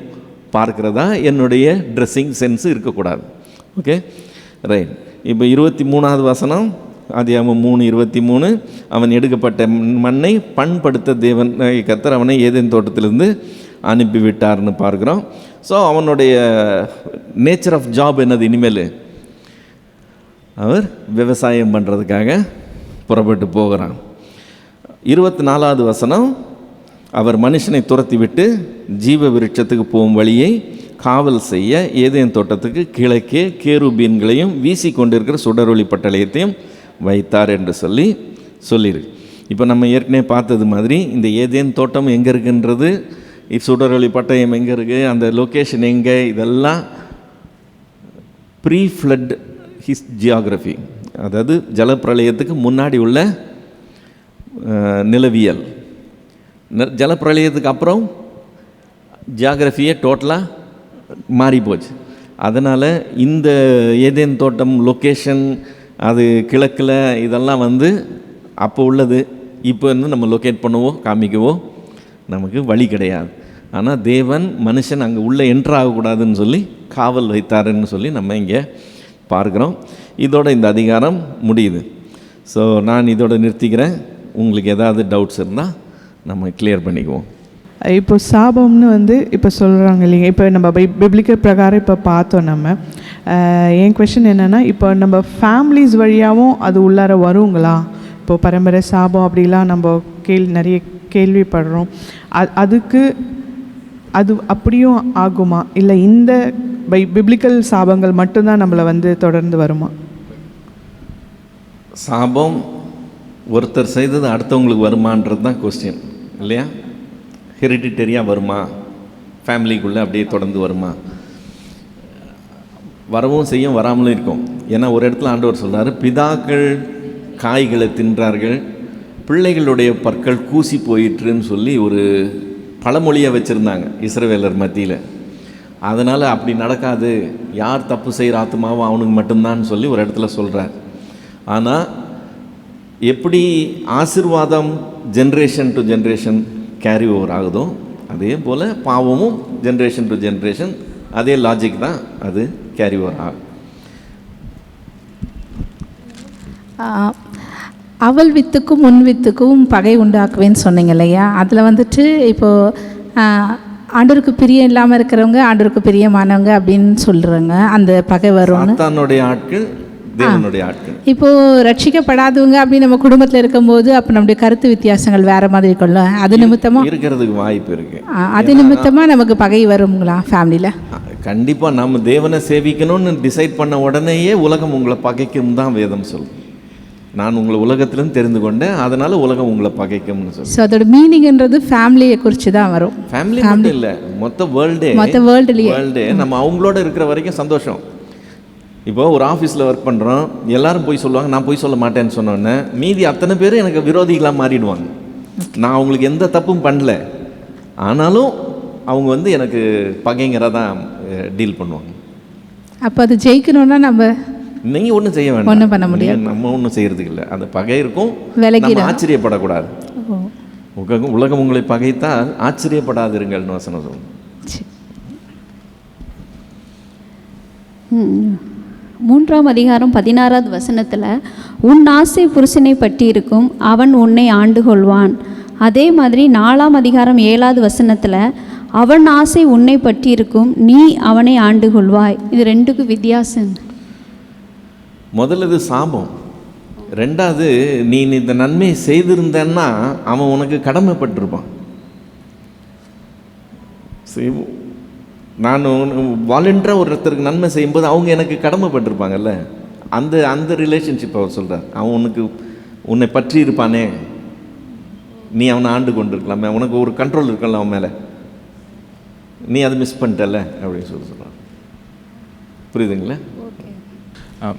பார்க்குறதா என்னுடைய ட்ரெஸ்ஸிங் சென்ஸு இருக்கக்கூடாது. Okay, right. இப்போ 23வது வசனம், ஆதியாகமம் 3:23, அவன் எடுக்கப்பட்ட மண்ணை பண்படுத்த தேவன் கர்த்தர் அவனை ஏதேன் தோட்டத்திலிருந்து அனுப்பிவிட்டார்னு பார்க்குறோம். ஸோ அவனுடைய நேச்சர் ஆஃப் ஜாப் என்னது? இனிமேல் அவர் விவசாயம் பண்ணுறதுக்காக புறப்பட்டு போகிறான். 24வது வசனம், அவர் மனுஷனை துரத்தி விட்டு ஜீவ விருட்சத்துக்கு போகும் வழியை காவல் செய்ய ஏதேன் தோட்டத்துக்கு கிழக்கே கேருபீன்களையும் வீசி கொண்டிருக்கிற சுடரொளி பட்டயத்தையும் வைத்தார் என்று சொல்லியிருக்கு. இப்போ நம்ம ஏற்கனவே பார்த்தது மாதிரி இந்த ஏதேன் தோட்டம் எங்கே இருக்குன்றது, சுடரொளி பட்டயம் எங்கே இருக்குது, அந்த லொக்கேஷன் எங்கே, இதெல்லாம் ப்ரீ ஃப்ளட் ஜியாகிரஃபி, அதாவது ஜலப்பிரளயத்துக்கு முன்னாடி உள்ள நிலவியல். ஜலப்பிரளயத்துக்கு அப்புறம் ஜியாகிரஃபியே டோட்டலாக மாறி போச்சு. அதனால் இந்த ஏதேன் தோட்டம் லொக்கேஷன் அது கிழக்கில் இதெல்லாம் அப்போ உள்ளது. இப்போ நம்ம லொக்கேட் பண்ணவோ காமிக்கவோ நமக்கு வழி கிடையாது. ஆனால் தேவன் மனுஷன் அங்கே உள்ளே என்ட்ரு ஆகக்கூடாதுன்னு சொல்லி காவல் வைத்தாருன்னு சொல்லி நம்ம இங்கே பார்க்குறோம். இதோட இந்த அதிகாரம் முடியுது. ஸோ நான் இதோட நிறுத்திக்கிறேன். உங்களுக்கு ஏதாவது டவுட்ஸ் இருந்தால் நம்ம கிளியர் பண்ணிக்குவோம். இப்போ சாபம்னு இப்போ சொல்கிறாங்க இல்லைங்க, இப்போ நம்ம பிப்ளிக்கல் பிரகாரம் இப்போ பார்த்தோம். நம்ம என் கொஷின் என்னென்னா, இப்போ நம்ம ஃபேமிலிஸ் வழியாகவும் அது உள்ளார வருங்களா? இப்போது பரம்பரை சாபம் அப்படிலாம் நம்ம நிறைய கேள்விப்படுறோம். அதுக்கு அது அப்படியும் ஆகுமா, இல்லை இந்த பிப்ளிக்கல் சாபங்கள் மட்டும்தான் நம்மளை தொடர்ந்து வருமா? சாபம் ஒருத்தர் செய்தது அடுத்தவங்களுக்கு வருமானது தான் கொஸ்டின் இல்லையா? ஹெரிடிட்டரியாக வருமா, ஃபேமிலிக்குள்ளே அப்படியே தொடர்ந்து வருமா? வரவும் செய்யும், வராமலும் இருக்கும். ஏன்னா ஒரு இடத்துல ஆண்டவர் சொல்கிறார், பிதாக்கள் காய்களை தின்றார்கள், பிள்ளைகளுடைய பற்கள் கூசி போயிட்டுருன்னு சொல்லி ஒரு பழமொழியை வச்சுருந்தாங்க இஸ்ரவேலர் மத்தியில். அதனால் அப்படி நடக்காது, யார் தப்பு செய்கிற ஆத்மாவோ அவனுக்கு மட்டும்தான் சொல்லி ஒரு இடத்துல சொல்கிறார். ஆனால் எப்படி ஆசீர்வாதம் generation to generation carry over ஆகுதோ, அதே போல் பாவமும் ஜென்ரேஷன் டு ஜென்ரேஷன் அதே லாஜிக் தான் அது கேரி ஓவர் ஆகும். அவள் வித்துக்கும் முன் வித்துக்கும் பகை உண்டாக்குவேன்னு சொன்னீங்க இல்லையா? அதில் இப்போது ஆண்டவருக்கு பிரியம் இல்லாமல் இருக்கிறவங்க ஆண்டவருக்கு பிரியமானவங்க அப்படின்னு சொல்கிறாங்க. அந்த பகை வரும்னு தன்னுடைய ஆட்கள் தேவனுடைய ஆட்கள். இப்போது ரட்சிக்கப்படாதவங்க அப்படின்னு நம்ம குடும்பத்தில் இருக்கும்போது அப்போ நம்முடைய கருத்து வித்தியாசங்கள் வேறு மாதிரி கொள்ளும். அது நிமித்தமாக இருக்கிறதுக்கு வாய்ப்பு இருக்குது. அது நிமித்தமாக நமக்கு பகை வருங்களா ஃபேமிலியில்? கண்டிப்பாக நம்ம தேவனை சேவிக்கணும்னு டிசைட் பண்ண உடனேயே உலகம் உங்களை பகைக்கும் தான் வேதம் சொல்லும். நான் உங்களை உலகத்திலும் தெரிந்து கொண்டேன், அதனால் உலகம் உங்களை பகைக்கும்னு சொல்லுவேன். ஸோ அதோட மீனிங்ன்றது ஃபேமிலியை குறித்து தான் வரும். ஃபேமிலி மட்டும் இல்லை, மொத்த வேர்ல்டே நம்ம அவங்களோட இருக்கிற வரைக்கும் சந்தோஷம். இப்போது ஒரு ஆஃபீஸில் ஒர்க் பண்ணுறோம், எல்லோரும் போய் சொல்லுவாங்க, நான் போய் சொல்ல மாட்டேன்னு சொன்னோன்னே மீதி அத்தனை பேர் எனக்கு விரோதிகளாக மாறிடுவாங்க. நான் அவங்களுக்கு எந்த தப்பும் பண்ணல, ஆனாலும் அவங்க எனக்கு பகைங்கிறதான் டீல் பண்ணுவாங்க. அப்போ அது ஜெயிக்கணும்னா நம்ம நீங்கள் ஒன்றும் செய்ய வேண்டாம், ஒன்றும் பண்ண முடியாது, நம்ம ஒன்றும் செய்கிறதுக்கு இல்லை. அந்த பகை இருக்கும், நம்ம ஆச்சரியப்படக்கூடாது. உலகம் உங்களை பகைத்தால் ஆச்சரியப்படாதிருங்கள்னு வசனம் சொல்லுங்க. 3ஆம் அதிகாரம் 16வது வசனத்தில், உன் ஆசை புருஷனை பற்றி இருக்கும், அவன் உன்னை ஆண்டு கொள்வான். அதே மாதிரி 4ஆம் அதிகாரம் 7வது வசனத்தில், அவன் ஆசை உன்னை பற்றி இருக்கும், நீ அவனை ஆண்டு கொள்வாய். இது ரெண்டுக்கும் வித்தியாசம். முதல்ல இது சாபம், ரெண்டாவது நீ இந்த நன்மையை செய்திருந்தன்னா அவன் உனக்கு கடமைப்பட்டிருப்பான். நான் வாலண்டியராக ஒருத்தருக்கு நன்மை செய்யும்போது அவங்க எனக்கு கடமைப்பட்டிருப்பாங்கல்ல, அந்த ரிலேஷன்ஷிப் அவர் சொல்கிறார். அவன் உன்னை பற்றி இருப்பானே, நீ அவனை ஆண்டு கொண்டு இருக்கலாமே, உனக்கு ஒரு கண்ட்ரோல் இருக்கல அவன் மேலே, நீ அதை மிஸ் பண்ணிட்டல அப்படின்னு சொல்கிறார். புரியுதுங்களா?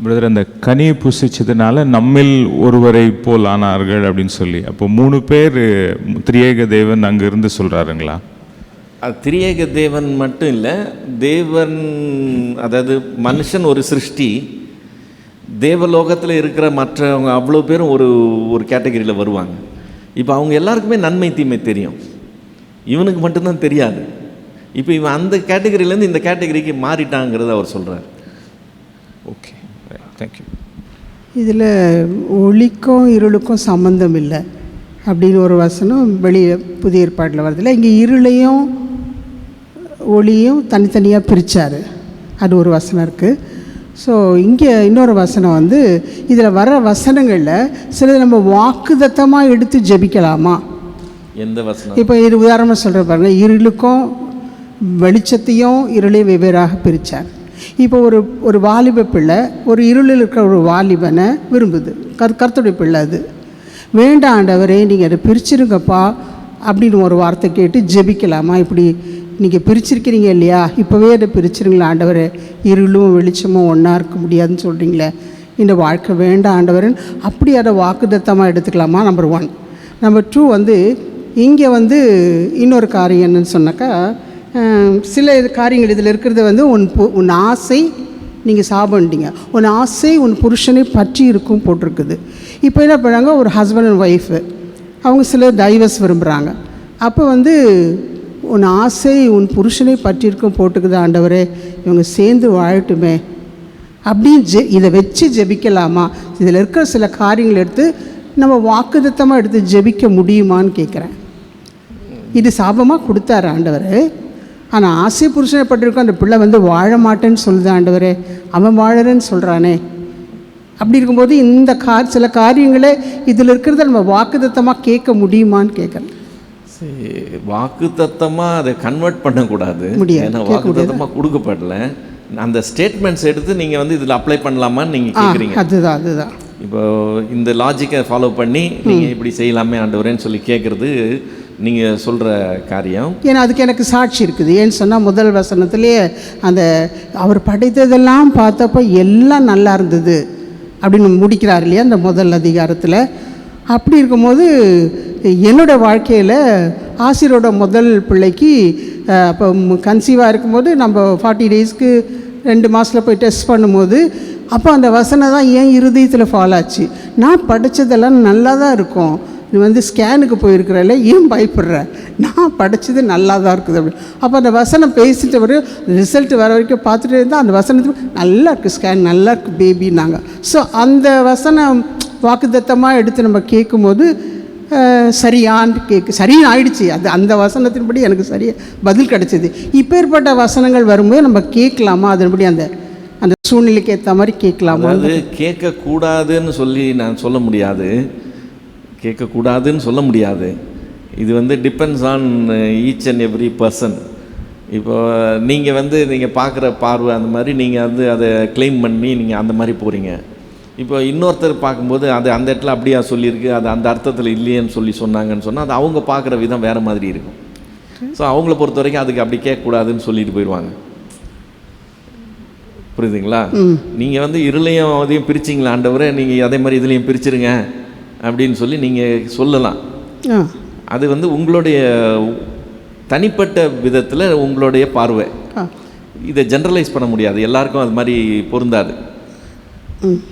பிரதர், அந்த கனியை புசிச்சதுனால நம்மில் ஒருவரை போல் ஆனார்கள் அப்படின்னு சொல்லி, அப்போ 3 பேர் திரியேக தேவன் அங்கே இருந்து சொல்கிறாருங்களா? திரியேக தேவன் மட்டும் இல்லை, தேவன் அதாவது மனுஷன் ஒரு சிருஷ்டி, தேவலோகத்தில் இருக்கிற மற்றவங்க அவ்வளோ பேரும் ஒரு கேட்டகரியில் வருவாங்க. இப்போ அவங்க எல்லாருக்குமே நன்மை தீமை தெரியும், இவனுக்கு மட்டும்தான் தெரியாது. இப்போ இவன் அந்த கேட்டகரியிலேருந்து இந்த கேட்டகரிக்கு மாறிட்டாங்கிறத அவர் சொல்கிறார். Okay, thank you. இதில் ஒளிக்கும் இருளுக்கும் சம்பந்தம் இல்லை அப்படின்னு ஒரு வசனம் வெளியே புதிய ஏற்பாட்டில் வருதில்ல. இங்கே இருளையும் ஒளியும் தனித்தனியாக பிரித்தார், அது ஒரு வசனம் இருக்குது. ஸோ இங்கே இன்னொரு வசனம் இதில் வர வசனங்களில் சிலது நம்ம வாக்குதத்தமாக எடுத்து ஜெபிக்கலாமா? எந்த வசனம்? இப்போ இது உதாரணமாக சொல்கிற பாருங்கள், இருளுக்கும் வெளிச்சத்தையும் இருளையும் வெவ்வேறாக பிரித்தார். இப்போ ஒரு வாலிப பிள்ளை ஒரு இருளில் இருக்கிற ஒரு வாலிபனை விரும்புது. கர்த்தருடைய பிள்ளை அது. வேண்டாம் ஆண்டவரே நீங்கள் அதை பிரிச்சிருங்கப்பா அப்படின்னு ஒரு வார்த்தை கேட்டு ஜெபிக்கலாமா? இப்படி நீங்கள் பிரிச்சிருக்கிறீங்க இல்லையா, இப்போவே அதை பிரிச்சிருங்களா ஆண்டவரே, இருளும் வெளிச்சமும் ஒன்றா இருக்க முடியாதுன்னு சொல்கிறீங்களே, இந்த வாழ்க்கை வேண்டாம் ஆண்டவரேன்னு அப்படி அதை வாக்குத்தத்தமாக எடுத்துக்கலாமா? நம்பர் 1. நம்பர் 2 வந்து இங்கே வந்து இன்னொரு காரியம் என்னன்னு சொன்னாக்கா, சில காரியங்கள் இதில் இருக்கிறது வந்து உன் ஆசை, நீங்கள் சாப்பிட்டீங்க, உன் ஆசை உன் புருஷனை பற்றி இருக்கும் போட்டிருக்குது. இப்போ என்ன பண்ணுறாங்க, ஒரு ஹஸ்பண்ட் அண்ட் ஒய்ஃபு அவங்க சிலர் டைவர்ஸ் விரும்புகிறாங்க. அப்போ வந்து உன் ஆசை உன் புருஷனை பற்றி இருக்கும் போட்டுக்குது ஆண்டவரே, இவங்க சேர்ந்து வாழட்டுமே அப்படின்னு இதை வச்சு ஜெபிக்கலாமா? இதில் இருக்கிற சில காரியங்கள் எடுத்து நம்ம வாக்குத்தத்தமாக எடுத்து ஜெபிக்க முடியுமான்னு கேட்குறேன். இது சாபமாக கொடுத்தாரு ஆண்டவர். ஆனால் ஆசை புருஷனை பட்டிருக்கோம், அந்த பிள்ளை வந்து வாழ மாட்டேன்னு சொல்லுது ஆண்டவரே, அவன் வாழறேன்னு சொல்கிறானே. அப்படி இருக்கும்போது இந்த சில காரியங்களே இதில் இருக்கிறத நம்ம வாக்குத்தத்தமாக கேட்க முடியுமான்னு கேட்குறேன். வாக்குத்தத்தமாக அதை கன்வெர்ட் பண்ணக்கூடாது, ஏன்னா வாக்குத்தத்தமாக கொடுக்கப்படல. அந்த ஸ்டேட்மெண்ட்ஸ் எடுத்து நீங்கள் வந்து இதில் அப்ளை பண்ணலாமான்னு நீங்கள் கேட்குறீங்க. அதுதான் இப்போ இந்த லாஜிக்கை ஃபாலோ பண்ணி நீங்கள் இப்படி செய்யலாமே ஆண்டவரேன்னு சொல்லி கேட்குறது நீங்கள் சொல்கிற காரியம். ஏன்னா அதுக்கு எனக்கு சாட்சி இருக்குது. ஏன்னு சொன்னால் முதல் வசனத்துலேயே அந்த அவர் படைத்ததெல்லாம் பார்த்தப்போ எல்லாம் நல்லா இருந்தது அப்படின்னு முடிக்கிறார் இல்லையா அந்த முதல் அதிகாரத்தில். அப்படி இருக்கும்போது என்னோடய வாழ்க்கையில் ஆசிரியரோட முதல் பிள்ளைக்கு அப்போ கன்சீவாக இருக்கும்போது நம்ம 40 டேஸ்க்கு 2 மாதத்தில் போய் டெஸ்ட் பண்ணும்போது அப்போ அந்த வசனம் தான் என் இருதயத்தில் ஃபாலோ ஆச்சு. நான் படித்ததெல்லாம் நல்லா தான் இருக்கும், நீ வந்து ஸ்கேனுக்கு போயிருக்கிறல ஏன் பயப்படுற, நான் படித்தது நல்லா தான் இருக்குது அப்படி. அப்போ அந்த வசனம் பேசிட்டு வர ரிசல்ட் வர வரைக்கும் பார்த்துட்டு இருந்தால் அந்த வசனத்துக்கு நல்லா இருக்குது, ஸ்கேன் நல்லா இருக்குது பேபின்னாங்க. ஸோ அந்த வசனம் வாக்குத்தத்தமாக எடுத்து நம்ம கேட்கும்போது சரின்னு ஆயிடுச்சு. அந்த வசனத்தின்படி எனக்கு சரியாக பதில் கிடச்சிது. இப்பேற்பட்ட வசனங்கள் வரும்போது நம்ம கேட்கலாமா, அதன்படி அந்த சூழ்நிலைக்கு ஏற்ற மாதிரி கேட்கலாமா? அது கேட்கக்கூடாதுன்னு சொல்லி நான் சொல்ல முடியாது, கேட்கக்கூடாதுன்னு சொல்ல முடியாது. இது வந்து depends on each and every person. இப்போ நீங்கள் வந்து நீங்கள் பார்க்குற பார்வை அந்த மாதிரி நீங்கள் வந்து அதை கிளைம் பண்ணி நீங்கள் அந்த மாதிரி போகிறீங்க. இப்போ இன்னொருத்தர் பார்க்கும்போது அது அந்த இடத்துல அப்படியா சொல்லியிருக்கு, அது அந்த அர்த்தத்தில் இல்லையேன்னு சொன்னாங்கன்னு சொன்னால் அது அவங்க பார்க்குற விதம் வேறு மாதிரி இருக்கும். ஸோ அவங்கள பொறுத்த வரைக்கும் அதுக்கு அப்படி கேட்கக்கூடாதுன்னு சொல்லிட்டு போயிடுவாங்க. புரியுதுங்களா? நீங்கள் வந்து இருளையும் அதையும் பிரிச்சிங்களா ஆண்டவரே, நீங்கள் அதே மாதிரி இதுலேயும் பிரிச்சுருங்க அப்படின்னு சொல்லி நீங்கள் சொல்லலாம். அது வந்து உங்களுடைய தனிப்பட்ட விதத்தில் உங்களுடைய பார்வை. இதை ஜென்ரலைஸ் பண்ண முடியாது, எல்லாருக்கும் அது மாதிரி பொருந்தாது.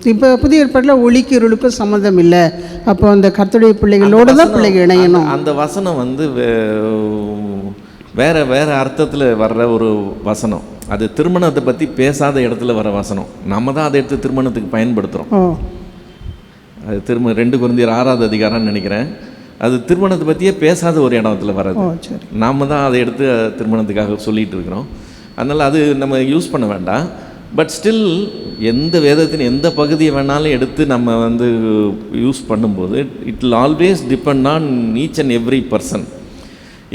இப்போ புதிய ஏற்பாட்டில் ஒளிக்கு இருளுக்கும் சம்மந்தம் இல்லை, அப்போ அந்த கர்த்தருடைய பிள்ளைகளோட தான் பிள்ளைகள் இணையணும். அந்த வசனம் வந்து வேறு அர்த்தத்தில் வர்ற ஒரு வசனம். அது திருமணத்தை பற்றி பேசாத இடத்துல வர வசனம். நம்ம தான் அதை எடுத்து திருமணத்துக்கு பயன்படுத்துகிறோம். அது 2 கொரிந்தியர் 6வது அதிகாரம்னு நினைக்கிறேன். அது திருமணத்தை பற்றியே பேசாத ஒரு இடத்துல வர்றது. நாம் தான் அதை எடுத்து திருமணத்துக்காக சொல்லிகிட்டு இருக்கிறோம். அதனால் அது நம்ம யூஸ் பண்ண வேண்டாம். பட் ஸ்டில் எந்த வேதத்தின் எந்த பகுதியை வேணாலும் எடுத்து நம்ம வந்து யூஸ் பண்ணும்போது it will always depend on each and every person.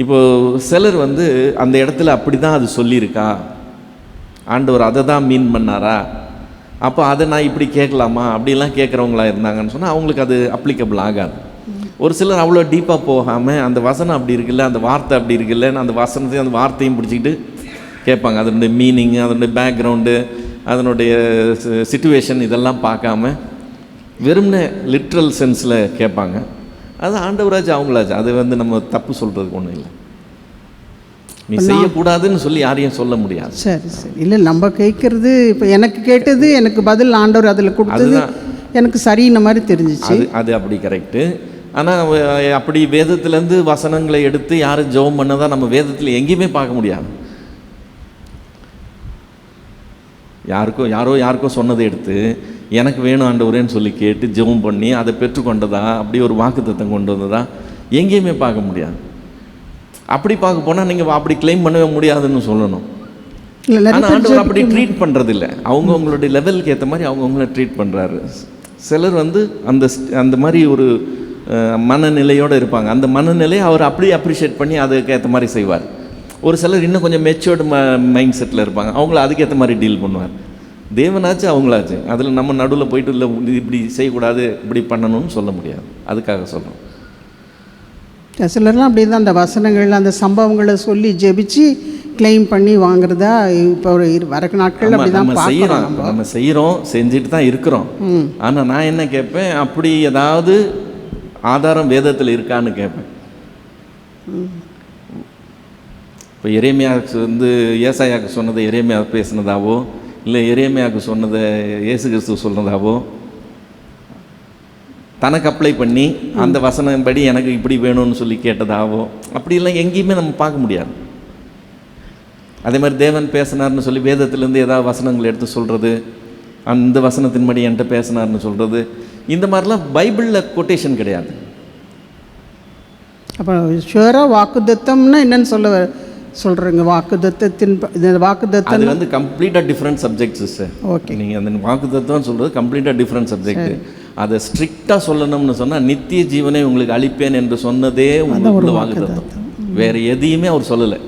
இப்போது சிலர் வந்து அந்த இடத்துல அப்படி தான் அது சொல்லியிருக்கா, ஆண்டவர் அதை தான் மீன் பண்ணாரா, அப்போ அதை நான் இப்படி கேட்கலாமா அப்படிலாம் கேட்குறவங்களா இருந்தாங்கன்னு சொன்னால் அவங்களுக்கு அது அப்ளிகபிள் ஆகாது. ஒரு சிலர் அவ்வளோ டீப்பாக போகாமல் அந்த வசனம் அப்படி இருக்குல்ல, அந்த வார்த்தை அப்படி இருக்குல்லன்னு அந்த வசனத்தையும் அந்த வார்த்தையும் பிடிச்சிக்கிட்டு கேட்பாங்க. அதனுடைய மீனிங்கு, அதனுடைய பேக்ரவுண்டு, அதனுடைய சிச்சுவேஷன் இதெல்லாம் பார்க்காம வெறும்னே லிட்ரல் சென்ஸில் கேட்பாங்க. அது ஆண்டவராச்சு அவங்களாச்சு, அது வந்து நம்ம தப்பு சொல்கிறதுக்கு ஒன்றும் இல்லை. நீ செய்யக்கூடாதுன்னு சொல்லி யாரையும் சொல்ல முடியாது. சரி இல்லை, நம்ம கேட்குறது இப்போ எனக்கு கேட்டது எனக்கு பதில் ஆண்டவர் அதில் கொடுத்தது எனக்கு சரின்ன மாதிரி தெரிஞ்சிச்சு. அது அப்படி கரெக்டு. ஆனால் அப்படி வேதத்துலேருந்து வசனங்களை எடுத்து யாரும் ஜெபம் பண்ணதான் நம்ம வேதத்தில் எங்கேயுமே பார்க்க முடியாது. யாருக்கோ சொன்னதை எடுத்து எனக்கு வேணும் ஆண்டவரேன்னு சொல்லி கேட்டு ஜெபம் பண்ணி அதை பெற்றுக்கொண்டதா, அப்படி ஒரு வாக்குத்தத்தம் கொண்டு வந்ததா எங்கேயுமே பார்க்க முடியாது. அப்படி பார்க்க போனால் நீங்கள் அப்படி கிளைம் பண்ணவே முடியாதுன்னு சொல்லணும். ஆனால் ஆண்டவர் அப்படி ட்ரீட் பண்ணுறதில்ல, அவங்கவுங்களுடைய லெவலுக்கு ஏற்ற மாதிரி அவங்கவுங்கள ட்ரீட் பண்ணுறாரு. சிலர் வந்து அந்த மாதிரி ஒரு மனநிலையோடு இருப்பாங்க. அந்த மனநிலையை அவர் அப்படியே அப்ரிஷியேட் பண்ணி அதுக்கு ஏற்ற மாதிரி செய்வார். ஒரு சிலர் இன்னும் கொஞ்சம் மெச்சூர்டு மைண்ட் செட்டில் இருப்பாங்க, அவங்கள அதுக்கேற்ற மாதிரி டீல் பண்ணுவார். தேவனாச்சு அவங்களாச்சு, அதில் நம்ம நடுவில் போயிட்டு இல்லை இப்படி செய்யக்கூடாது இப்படி பண்ணணும்னு சொல்ல முடியாது. அதுக்காக சொல்கிறோம். சிலர்லாம் அப்படி தான் அந்த வசனங்கள் அந்த சம்பவங்களை சொல்லி ஜெபிச்சு கிளைம் பண்ணி வாங்குறதா இப்போ ஒரு வர நாட்கள் அப்படி தான் செய்கிறோம். நம்ம செய்கிறோம், செஞ்சுட்டு தான் இருக்கிறோம். ஆனால் நான் என்ன கேட்பேன், அப்படி ஏதாவது ஆதாரம் வேதத்தில் இருக்கான்னு கேட்பேன். இப்போ எரேமியாவுக்கு வந்து ஏசாயாவுக்கு சொன்னதை எரேமியா பேசுனதாவோ, இல்லை எரேமியாவுக்கு சொன்னதை இயேசு கிறிஸ்து சொன்னதாவோ தனக்கு அப்ளை பண்ணி அந்த வசனம் படி எனக்கு இப்படி வேணும்னு சொல்லி கேட்டதாவோ அப்படிலாம் எங்கேயுமே நம்ம பார்க்க முடியாது. அதே மாதிரி தேவன் பேசினார்னு சொல்லி வேதத்திலேருந்து ஏதாவது வசனங்கள் எடுத்து சொல்கிறது, அந்த வசனத்தின்படி என்கிட்ட பேசினார்னு சொல்கிறது, இந்த மாதிரிலாம் பைபிளில் கொட்டேஷன் கிடையாது. அப்போ ஷுவராக வாக்குத்தத்தம்னா என்னன்னு சொல்கிறேங்க. வாக்குத்தத்தின் வாக்குத்தத்தம் அது வந்து கம்ப்ளீட்டாக டிஃப்ரெண்ட் சப்ஜெக்ட் சிஸ்டர். ஓகே, நீங்கள் அந்த வாக்குத்தத்தம்னு சொல்கிறது கம்ப்ளீட்டாக டிஃப்ரெண்ட் சப்ஜெக்ட். அதை ஸ்ட்ரிக்டாக சொல்லணும்னு சொன்னால் நித்திய ஜீவனை உங்களுக்கு அளிப்பேன் என்று சொன்னதே உங்களுக்கு வாக்குத்தத்தம். வேறு எதையுமே அவர் சொல்லலை.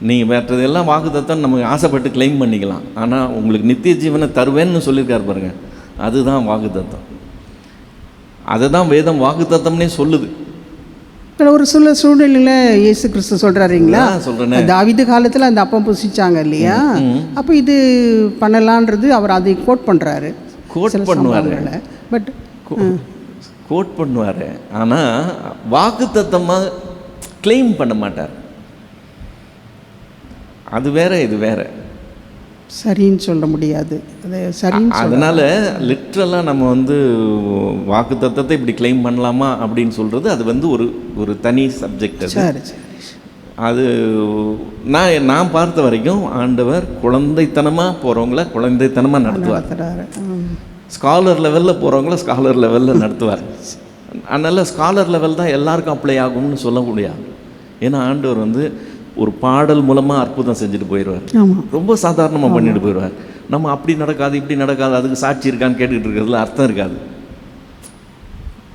நீங்கள் வேற்றதெல்லாம் வாக்குத்தத்தம் நமக்கு ஆசைப்பட்டு கிளைம் பண்ணிக்கலாம். ஆனால் உங்களுக்கு நித்திய ஜீவனை தருவேன்னு சொல்லியிருக்காரு பாருங்க, அதுதான் வாக்குத்தத்தம். அதை தான் வேதம் வாக்குத்தத்தம்னே சொல்லுது. ஒரு சில சூழ்நிலையில் இயேசு கிறிஸ்து சொல்கிறாருங்களா, சொல்கிறேன், தாவீது காலத்தில் அந்த அப்பம் புசிச்சாங்க இல்லையா, அப்போ இது பண்ணலான்றது அவர் அதை கோட் பண்ணுறாரு. கோட் பண்ணுவார், பட் கோட் பண்ணுவார். ஆனால் வாக்குத்தத்தமாக கிளைம் பண்ண மாட்டார். அது வேற, இது வேற. சரின்னு சொல்ல முடியாது. அது சரின்னு அதனால் லிட்ரலாக நம்ம வந்து வாக்கு தத்தத்தை இப்படி கிளைம் பண்ணலாமா அப்படின்னு சொல்கிறது அது வந்து ஒரு தனி சப்ஜெக்ட். சரி சரி. அது நான் பார்த்த வரைக்கும் ஆண்டவர் குழந்தைத்தனமாக போகிறவங்கள குழந்தைத்தனமாக நடத்துவார். ஸ்காலர் லெவலில் போகிறவங்கள ஸ்காலர் லெவலில் நடத்துவார். அதனால் ஸ்காலர் லெவல் தான் எல்லாருக்கும் அப்ளை ஆகும்னு சொல்ல முடியாது. ஏன்னா ஆண்டவர் வந்து ஒரு பாடல் மூலமாக அற்புதம் செஞ்சுட்டு போயிடுவார், ரொம்ப சாதாரணமாக பண்ணிட்டு போயிடுவார். நம்ம அப்படி நடக்காது இப்படி நடக்காது அதுக்கு சாட்சி இருக்கான்னு கேட்டுக்கிட்டு இருக்கிறதுல அர்த்தம் இருக்காது.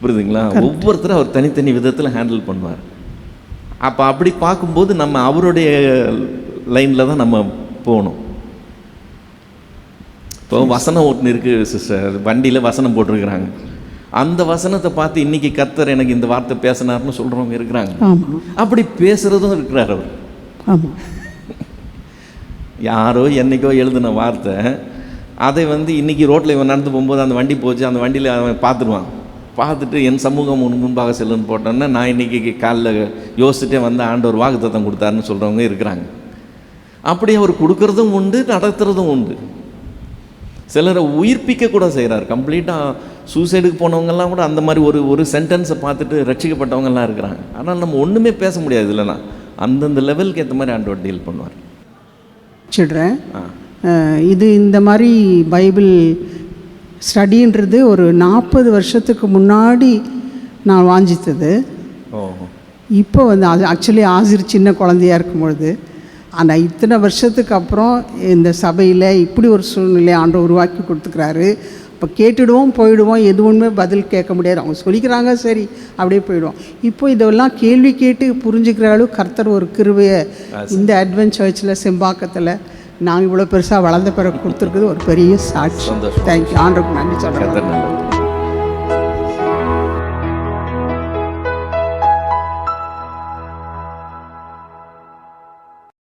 புரியுதுங்களா? ஒவ்வொருத்தரும் அவர் தனித்தனி விதத்தில் ஹேண்டில் பண்ணுவார். அப்போ அப்படி பார்க்கும்போது நம்ம அவருடைய லைனில் தான் நம்ம போகணும். இப்போ வசனம் ஒன்று இருக்குது சிஸ்டர், வண்டியில் வசனம் போட்டிருக்கிறாங்க. அந்த வசனத்தை பார்த்து இன்றைக்கி கர்த்தர் எனக்கு இந்த வார்த்தை பேசினார்னு சொல்கிறவங்க இருக்கிறாங்க. அப்படி பேசுகிறதும் இருக்கிறார் அவர். யாரோ என்றைக்கோ எழுதின வார்த்தை அதை வந்து இன்றைக்கி ரோட்டில் இவன் நடந்து போகும்போது அந்த வண்டி போச்சு, அந்த வண்டியில் அவன் பார்த்துருவான். பார்த்துட்டு என் சமூகம் முன்பாக செல்லுன்னு போட்டோன்னா நான் இன்றைக்கி காலைல யோசிச்சுட்டே வந்து ஆண்டவர் வாக்குத்தத்தம் கொடுத்தாருன்னு சொல்கிறவங்க இருக்கிறாங்க. அப்படி அவர் கொடுக்கறதும் உண்டு, நடத்துகிறதும் உண்டு. சிலரை உயிர்ப்பிக்க கூட செய்கிறார். கம்ப்ளீட்டாக சூசைடுக்கு போனவங்கெல்லாம் கூட அந்த மாதிரி ஒரு சென்டென்ஸை பார்த்துட்டு ரட்சிக்கப்பட்டவங்கெல்லாம் இருக்கிறாங்க. ஆனால் நம்ம ஒன்றுமே பேச முடியாது இல்லைனா, அந்தந்த லெவலுக்கு ஏற்ற மாதிரி ஆண்டவர் டீல் பண்ணுவார். சொல்கிறேன், இது இந்த மாதிரி பைபிள் ஸ்டடின்றது ஒரு 40 வருஷத்துக்கு முன்னாடி நான் வாஞ்சித்தது. இப்போ வந்து அது ஆக்சுவலி ஆசிர் சின்ன குழந்தையாக இருக்கும்பொழுது, ஆனால் இத்தனை வருஷத்துக்கு அப்புறம் இந்த சபையில் இப்படி ஒரு சூழ்நிலை ஆண்டவர் உருவாக்கி கொடுத்துக்கிறாரு. இப்போ கேட்டுடுவோம் போயிடுவோம், எதுவுமே பதில் கேட்க முடியாது. அவங்க சொல்லிக்கிறாங்க சரி அப்படியே போயிடுவோம். இப்போ இதெல்லாம் கேள்வி கேட்டு புரிஞ்சுக்கிற அளவு கர்த்தர் ஒரு கிருபையை இந்த அட்வென்ட் சர்ச்சில் செம்பாக்கத்தில் நாங்கள் இவ்வளோ பெருசாக வளர்ந்த பிறகு கொடுத்துருக்குது ஒரு பெரிய சாட்சி. தேங்க்யூ, ஆண்டவருக்கு நன்றி சொல்கிறேன்.